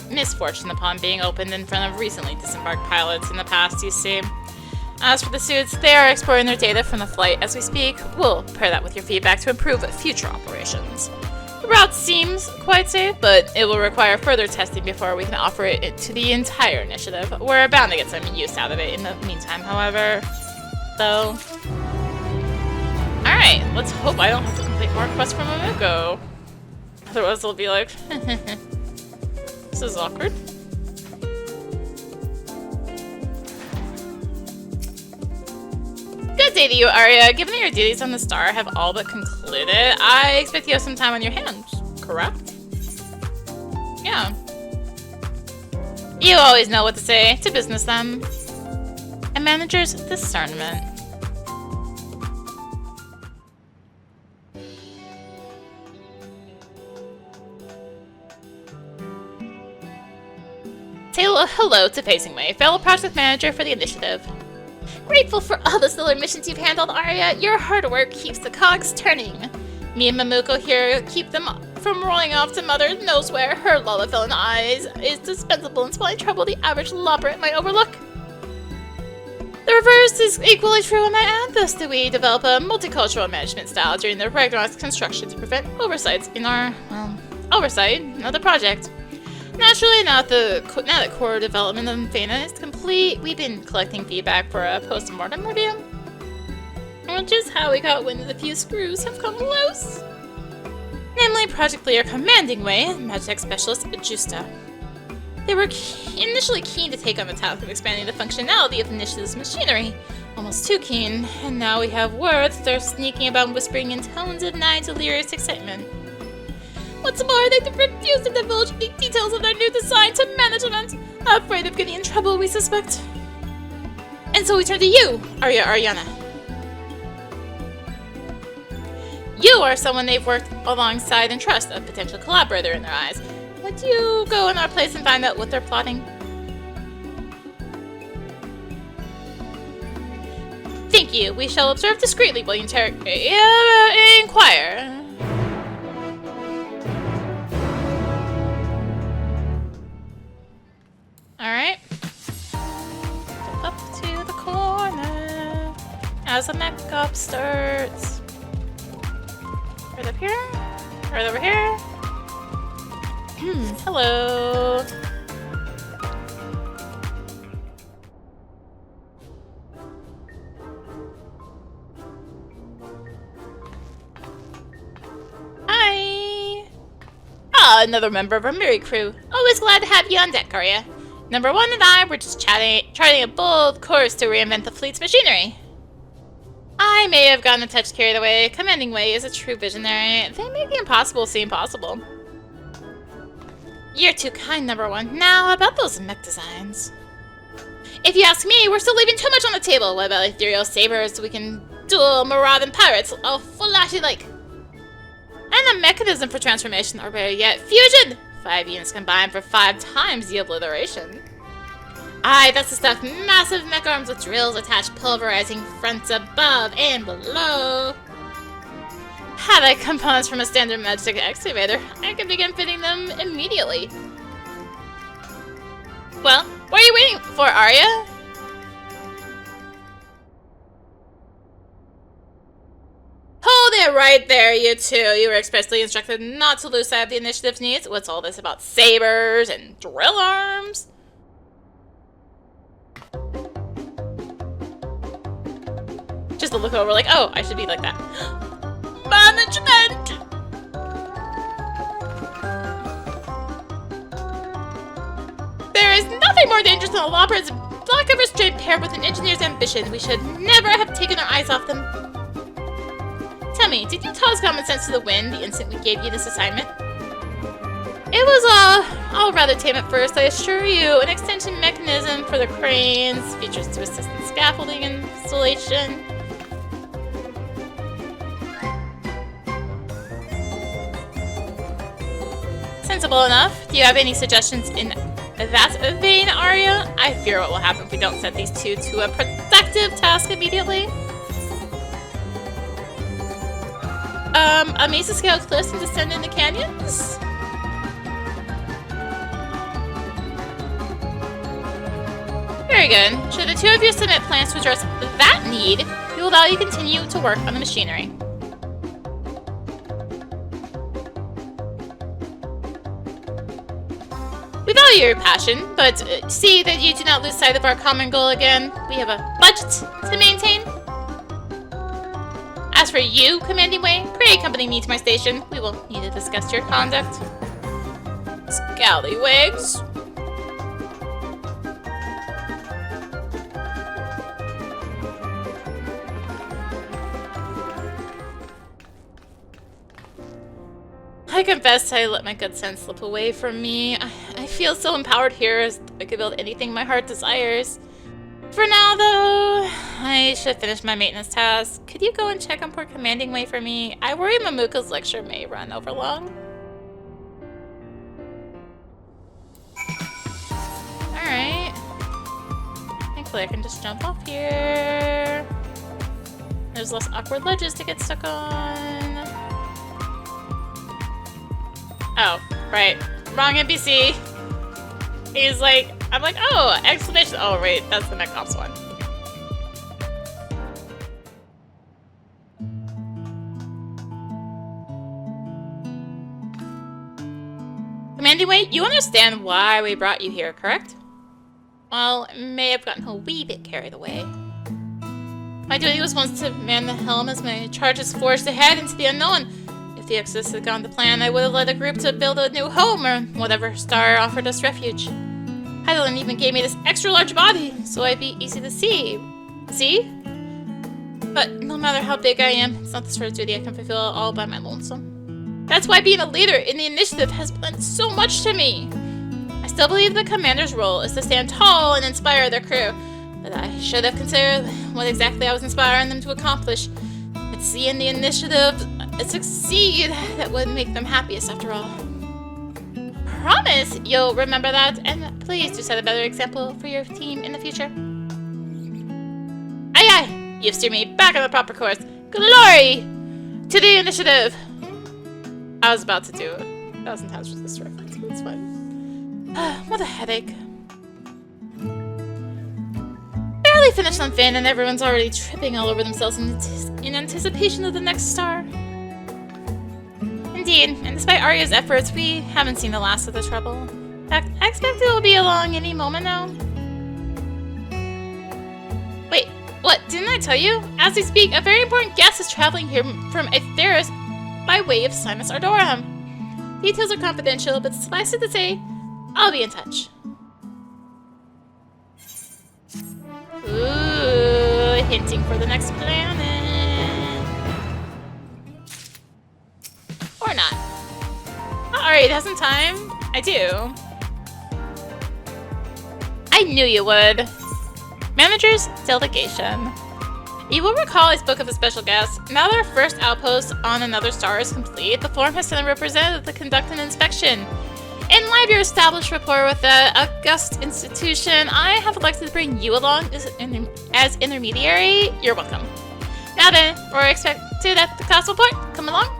misfortune upon being opened in front of recently disembarked pilots in the past, you see. As for the suits, they are exploring their data from the flight as we speak. We'll pair that with your feedback to improve future operations. The route seems quite safe, but it will require further testing before we can offer it to the entire initiative. We're bound to get some use out of it in the meantime, however. Though... Alright, let's hope I don't have to complete more quests from Amuko. Otherwise they'll be like, this is awkward. Good day to you, Arya. Given that your duties on the star have all but concluded, I expect you have some time on your hands, correct? Yeah. You always know what to say. To business, then. A manager's discernment. Say hello to Facing Way, fellow project manager for the initiative. Grateful for all the stellar missions you've handled, Arya. Your hard work keeps the cogs turning. Me and Mamuko here keep them from rolling off to mother knows where. Her Phaenna and I is dispensable in spelling trouble the average lobberit might overlook. The reverse is equally true, I might add, thus that we develop a multicultural management style during the Ragnarok's construction to prevent oversights in our, oversight of the project. Naturally, now that core development of Phaenna is complete, we've been collecting feedback for a post-mortem review. Which is how we got wind that a few screws have come loose. Namely, Project Leader Commanding Way and Magitech Specialist Justa. They were initially keen to take on the task of expanding the functionality of the initiative's machinery. Almost too keen, and now we have words they're sneaking about whispering in tones of nigh delirious excitement. What's more, they refuse to divulge any details of their new design to management, afraid of getting in trouble, we suspect. And so we turn to you, Arya Ariana. You are someone they've worked alongside and trust, a potential collaborator in their eyes. Would you go in our place and find out what they're plotting? Thank you. We shall observe discreetly while you inquire. Alright. Up to the corner as the mech up starts. Right up here? Right over here? Hello. Hi. Ah, another member of our merry crew. Always glad to have you on deck, Arya. Number 1 and I were just charting a bold course to reinvent the fleet's machinery. I may have gotten a touch carried away. Commanding Way is a true visionary. They make the impossible seem possible. You're too kind, Number 1. Now, about those mech designs. If you ask me, we're still leaving too much on the table. What about ethereal sabers so we can duel marauding pirates all flashy like? And a mechanism for transformation, or better yet, fusion! 5 units combined for 5 times the obliteration. Aye, that's the stuff. Massive mech arms with drills attached, pulverizing fronts above and below. Had I components from a standard magic excavator, I could begin fitting them immediately. Well, what are you waiting for, Arya? Hold it right there, you two. You were expressly instructed not to lose sight of the initiative's needs. What's all this about sabers and drill arms? Just to look over like, oh, I should be like that. Management! There is nothing more dangerous than a lawbreed's lack of restraint paired with an engineer's ambition. We should never have taken our eyes off them. Tell me, did you toss common sense to the wind the instant we gave you this assignment? It was all rather tame at first, I assure you. An extension mechanism for the cranes, features to assist in scaffolding installation. Sensible enough. Do you have any suggestions in that vein, Arya? I fear what will happen if we don't set these two to a productive task immediately. Amaze to scale cliffs and descend into canyons? Very good. Should the two of you submit plans to address that need, we will allow you to continue to work on the machinery. We value your passion, but see that you do not lose sight of our common goal again. We have a budget to maintain. As for you, Commanding Way, pray accompany me to my station. We will need to discuss your conduct. Scallywags. I confess I let my good sense slip away from me. I feel so empowered here as I could build anything my heart desires. For now, though, I should finish my maintenance task. Could you go and check on poor Commanding Way for me? I worry Mamuka's lecture may run over long. Alright. Thankfully I can just jump off here. There's less awkward ledges to get stuck on. Oh, right. Wrong NPC. He's like, I'm like, oh, exclamation. Oh, wait, that's the Necrops one. Commanding Way, you understand why we brought you here, correct? Well, I may have gotten a wee bit carried away. My duty was once to man the helm as my charges forged ahead into the unknown. If the Exodus had gone to plan, I would have led a group to build a new home or whatever star offered us refuge. Heidelin even gave me this extra large body, so I'd be easy to see. See? But no matter how big I am, it's not the sort of duty I can fulfill all by my lonesome. That's why being a leader in the initiative has meant so much to me. I still believe the commander's role is to stand tall and inspire their crew, but I should have considered what exactly I was inspiring them to accomplish. It's seeing the initiative succeed that would make them happiest after all. Promise you'll remember that, and please do set a better example for your team in the future. Aye aye! You've steered me back on the proper course. Glory to the initiative! I was about to do 1,000 times for this reference, but it's fine. What a headache. Barely finished on Phaenna and everyone's already tripping all over themselves in anticipation of the next star. Indeed, and despite Arya's efforts, we haven't seen the last of the trouble. In fact, I expect it will be along any moment now. Wait, what? Didn't I tell you? As we speak, a very important guest is traveling here from Aetheris by way of Simus Ardorum. Details are confidential, but suffice it to say, I'll be in touch. Ooh, hinting for the next planet. Or not. Alright, have some time. I do. I knew you would. Manager's delegation. You will recall I spoke of a special guest. Now that our first outpost on another star is complete, the forum has sent a representative to conduct an inspection. In light of your established rapport with the august institution, I have elected to bring you along as intermediary. You're welcome. Now then, we're expected at the castle port. Come along.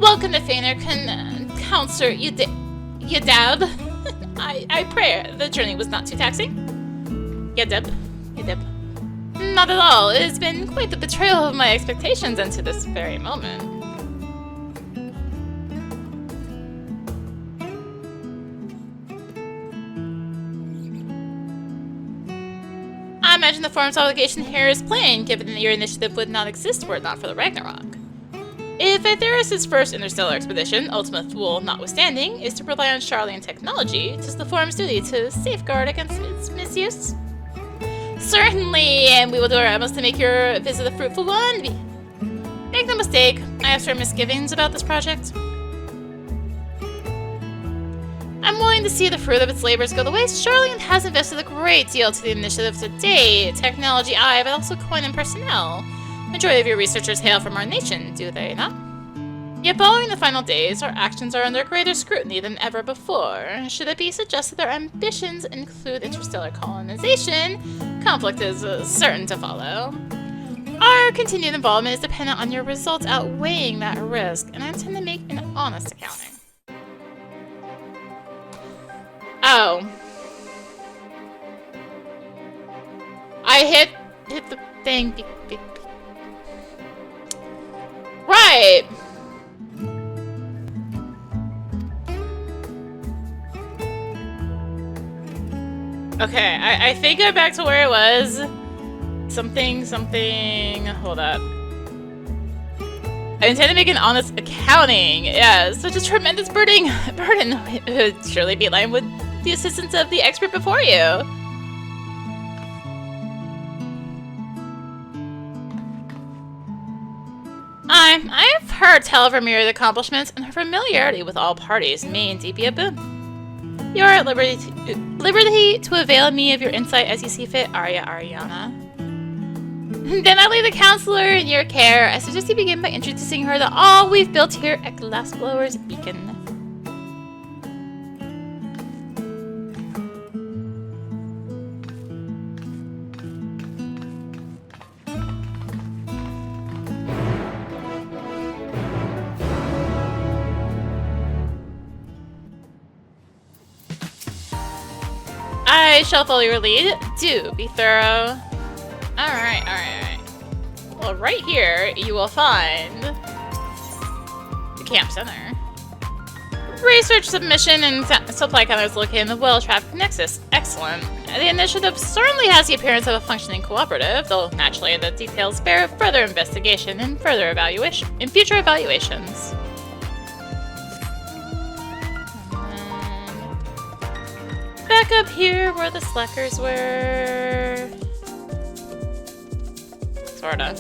Welcome to Phaenna, Counselor Yadab. I pray the journey was not too taxing. You dip. You dip. Not at all. It has been quite the betrayal of my expectations unto this very moment. I imagine the forum's obligation here is plain, given that your initiative would not exist were it not for the Ragnarok. If Aetheris' first interstellar expedition, ultimate fool notwithstanding, is to rely on Charlian technology, it is the forum's duty to safeguard against its misuse. Certainly, and we will do our utmost to make your visit a fruitful one. Make no mistake, I have certain misgivings about this project. I'm willing to see the fruit of its labors go to waste. Charlian has invested a great deal to the initiative to date, technology, but also coin and personnel. Majority of your researchers hail from our nation, do they not? Yet following the final days, our actions are under greater scrutiny than ever before. Should it be suggested their ambitions include interstellar colonization, conflict is certain to follow. Our continued involvement is dependent on your results outweighing that risk, and I intend to make an honest accounting. Oh. I hit the thing. Right. Okay, I think I'm back to where it was. Something, hold up. I intend to make an honest accounting. Yeah, such a tremendous burden would surely be in line with the assistance of the expert before you. I have heard tell of her myriad accomplishments, and her familiarity with all parties may indeed be a boon. You are at liberty to avail me of your insight as you see fit, Ariana. Then I leave the counselor in your care. I suggest you begin by introducing her to all we've built here at Glassblower's Beacon. I shall follow your lead. Do be thorough. Alright. Well, right here, you will find the camp center. Research submission and supply counters located in the well-trafficked nexus. Excellent. The initiative certainly has the appearance of a functioning cooperative, though naturally the details bear further investigation and future evaluations. Back up here where the slackers were. Sorta.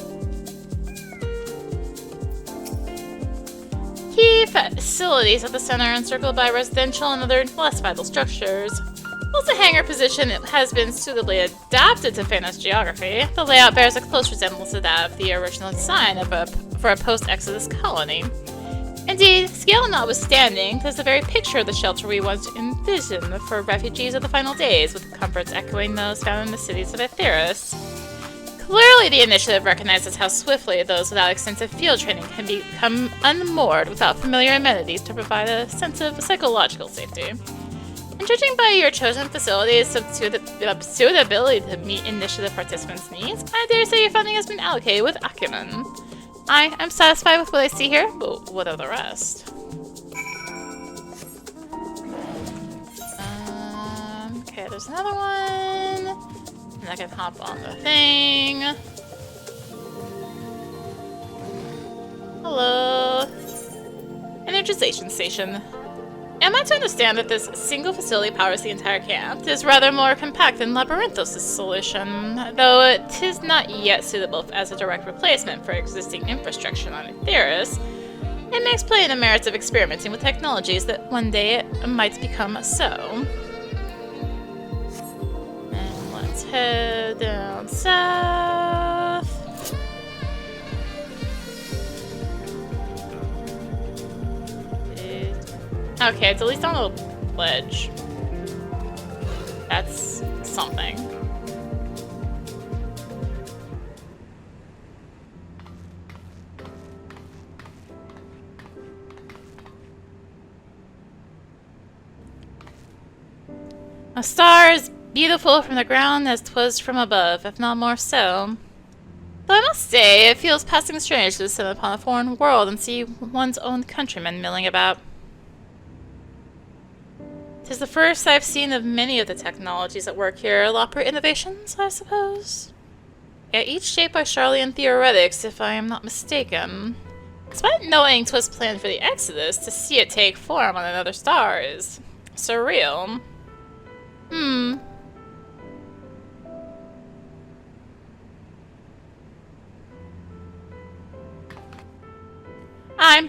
Key facilities at the center encircled by residential and other less vital structures. Whilst the hangar position has been suitably adapted to Phaenna's geography, the layout bears a close resemblance to that of the original design for a post-Exodus colony. Indeed, scale notwithstanding, it is the very picture of the shelter we once envisioned for refugees of the final days, with comforts echoing those found in the cities of Aetheris. Clearly, the initiative recognizes how swiftly those without extensive field training can become unmoored without familiar amenities to provide a sense of psychological safety. And judging by your chosen facility's suitability to meet initiative participants' needs, I dare say your funding has been allocated with acumen. I am satisfied with what I see here, but what of the rest? Okay, there's another one. And I can hop on the thing. Hello. Energization station. Am I to understand that this single facility powers the entire camp? It is rather more compact than Labyrinthos' solution, though it is not yet suitable as a direct replacement for existing infrastructure on Aetheris. It may explain the merits of experimenting with technologies that one day it might become so. And let's head down south. Okay, it's at least on a ledge. That's something. A star is Beautiful from the ground as 'twas from above, if not more so. Though I must say, it feels passing strange to descend upon a foreign world and see one's own countrymen milling about. 'Tis the first I've seen of many of the technologies at work here, Lopper innovations, I suppose. Yet each shaped by Charlian theoretics, if I am not mistaken. Despite knowing 'twas planned for the Exodus, to see it take form on another star is surreal.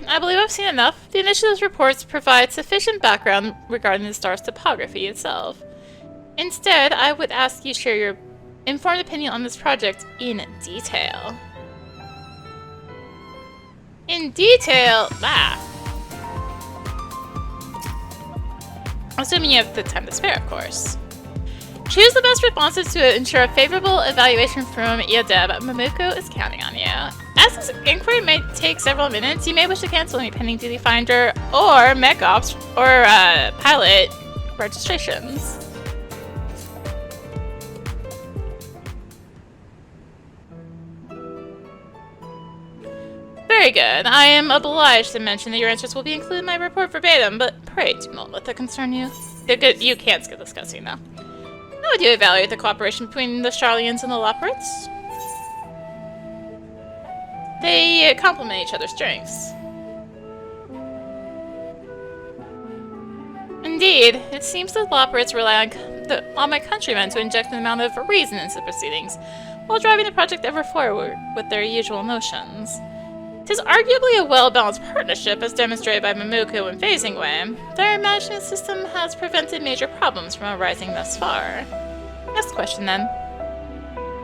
I believe I've seen enough. The initiative's reports provide sufficient background regarding the star's topography itself. Instead, I would ask you to share your informed opinion on this project in detail. In detail? Assuming you have the time to spare, of course. Choose the best responses to ensure a favorable evaluation from Yadeb. Mamuko is counting on you. As this inquiry may take several minutes, you may wish to cancel any pending duty finder or mech ops or pilot registrations. Very good. I am obliged to mention that your answers will be included in my report verbatim, but pray do not let that concern you. You can't skip discussing now. How would you evaluate the cooperation between the Charlians and the Lopperites? They complement each other's strengths. Indeed, it seems the Lopperites rely on my countrymen to inject an amount of reason into proceedings, while driving the project ever forward with their usual notions. It is arguably a well-balanced partnership, as demonstrated by Mamuko and Phasingway. Their management system has prevented major problems from arising thus far. Next question, then.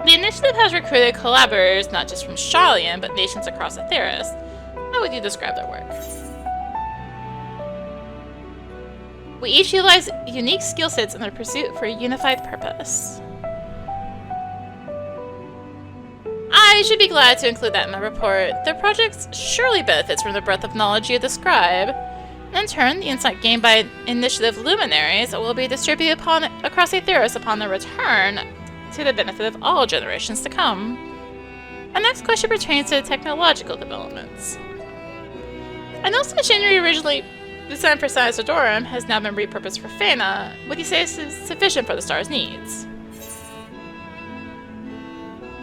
The initiative has recruited collaborators not just from Charlian, but nations across Atheris. How would you describe their work? We each utilize unique skill sets in their pursuit for a unified purpose. I should be glad to include that in my report. Their project surely benefits from the breadth of knowledge you describe. In turn, the insight gained by initiative luminaries will be distributed across Atheris upon their return, to the benefit of all generations to come. Our next question pertains to technological developments. I know the machinery originally designed for Sizodorum has now been repurposed for Phaenna. Would you say this is sufficient for the star's needs?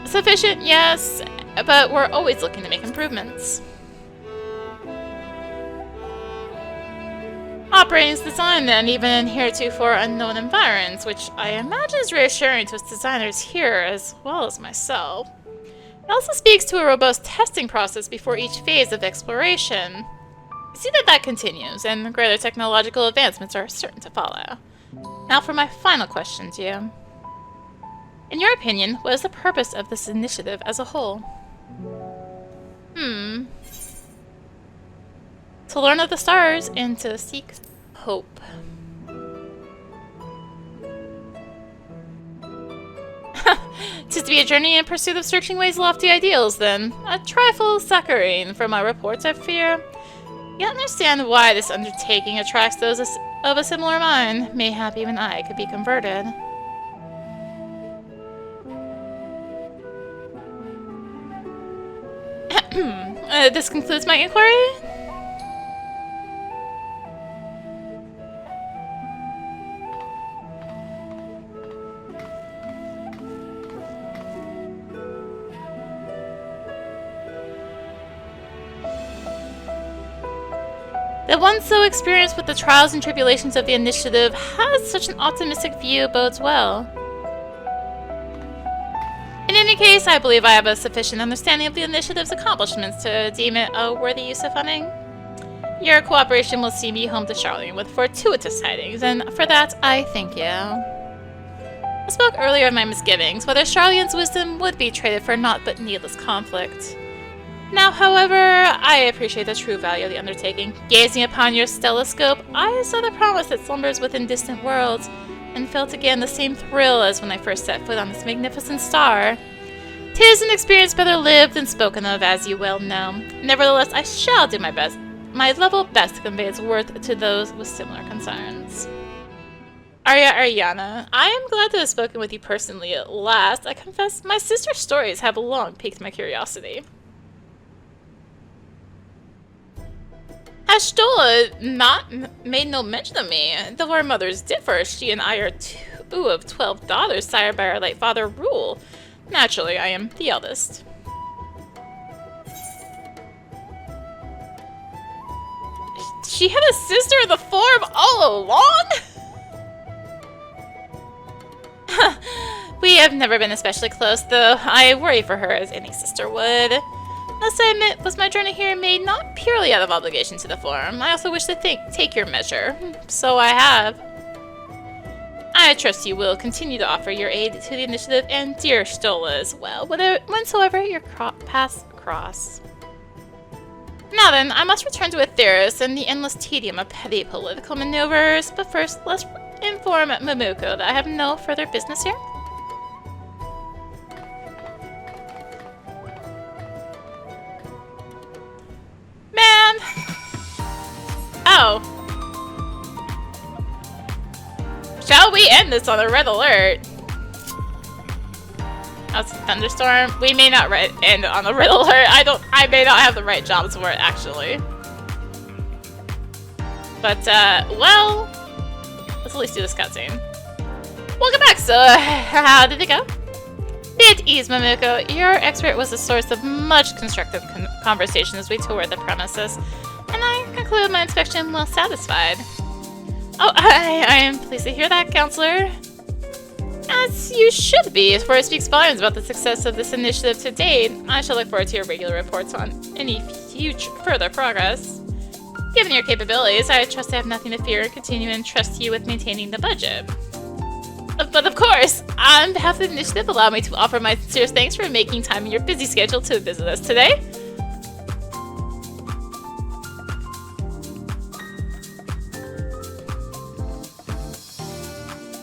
Sufficient, yes, but we're always looking to make improvements. Operating is designed then, even in heretofore unknown environs, which I imagine is reassuring to its designers here as well as myself. It also speaks to a robust testing process before each phase of exploration. I see that continues, and greater technological advancements are certain to follow. Now for my final question to you. In your opinion, what is the purpose of this initiative as a whole? To learn of the stars and to seek hope. Tis to be a journey in pursuit of searching ways lofty ideals, then. A trifle saccharine from my reports, I fear. You understand why this undertaking attracts those of a similar mind. Mayhap even I could be converted. This concludes my inquiry. The one so experienced with the trials and tribulations of the initiative has such an optimistic view bodes well. In any case, I believe I have a sufficient understanding of the initiative's accomplishments to deem it a worthy use of funding. Your cooperation will see me home to Charlian with fortuitous tidings, and for that, I thank you. I spoke earlier of my misgivings, whether Charlian's wisdom would be traded for naught but needless conflict. Now, however, I appreciate the true value of the undertaking. Gazing upon your stelloscope, I saw the promise that slumbers within distant worlds, and felt again the same thrill as when I first set foot on this magnificent star. 'Tis an experience better lived than spoken of, as you well know. Nevertheless, I shall do my level best to convey its worth to those with similar concerns. Ariana, I am glad to have spoken with you personally at last. I confess, my sister's stories have long piqued my curiosity. Ashtola made no mention of me, though our mothers differ. She and I are two of 12 daughters sired by our late father Rule. Naturally, I am the eldest. She had a sister in the form all along? We have never been especially close, though I worry for her as any sister would. Must I admit, was my journey here made not purely out of obligation to the forum. I also wish to take your measure. So I have. I trust you will continue to offer your aid to the initiative and dear Stola as well, whensoever your paths cross. Now then, I must return to Aetheris and the endless tedium of petty political maneuvers, but first, let's inform Mamuko that I have no further business here. Man! Oh. Shall we end this on a red alert? That's a thunderstorm. We may not end on a red alert. I may not have the right jobs for it, actually. But, well, let's at least do this cutscene. Welcome back, so how did it go? Be at ease, Mamuko. Your expert was the source of much constructive conversation as we toured the premises, and I concluded my inspection well satisfied. Oh, I am pleased to hear that, Counselor. As you should be, for it speaks volumes about the success of this initiative to date. I shall look forward to your regular reports on any future further progress. Given your capabilities, I trust I have nothing to fear and continue to entrust you with maintaining the budget. But of course, on behalf of the initiative, allow me to offer my sincerest thanks for making time in your busy schedule to visit us today.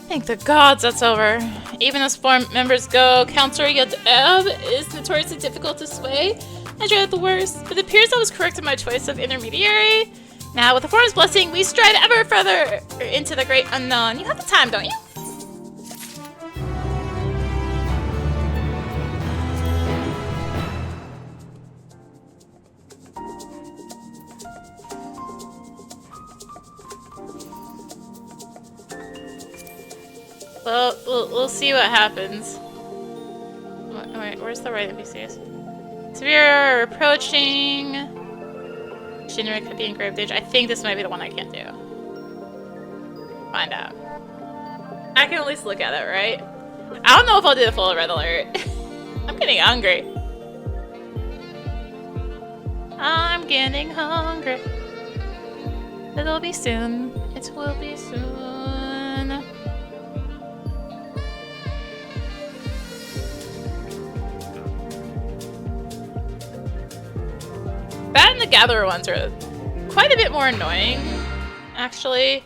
Thank the gods that's over. Even as forum members go, Counselor Yadav is notoriously difficult to sway. I dreaded the worst, but it appears I was correct in my choice of intermediary. Now, with the forum's blessing, we stride ever further into the great unknown. You have the time, don't you? Well, we'll see what happens. Wait, where's the right NPCs? Severe approaching. Machinery could be in grave danger. I think this might be the one I can't do. Find out. I can at least look at it, right? I don't know if I'll do the full red alert. I'm getting hungry. I'm getting hungry. It'll be soon. It will be soon. That and the Gatherer ones are quite a bit more annoying, actually.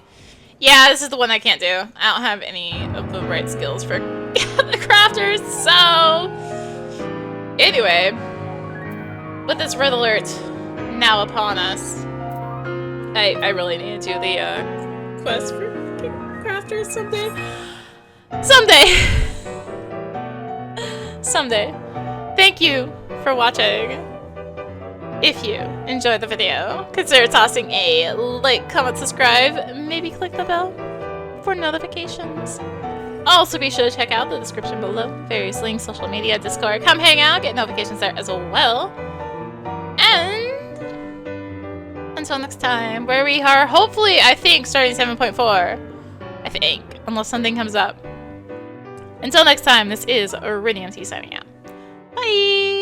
Yeah, this is the one I can't do. I don't have any of the right skills for the crafters, so... Anyway, with this red alert now upon us, I really need to do the quest for crafters someday. Someday. Thank you for watching. If you enjoyed the video, consider tossing a like, comment, subscribe, maybe click the bell for notifications. Also be sure to check out the description below, various links, social media, Discord, come hang out, get notifications there as well. And until next time, where we are hopefully, I think, starting 7.4. I think, unless something comes up. Until next time, this is rinimt signing out. Bye!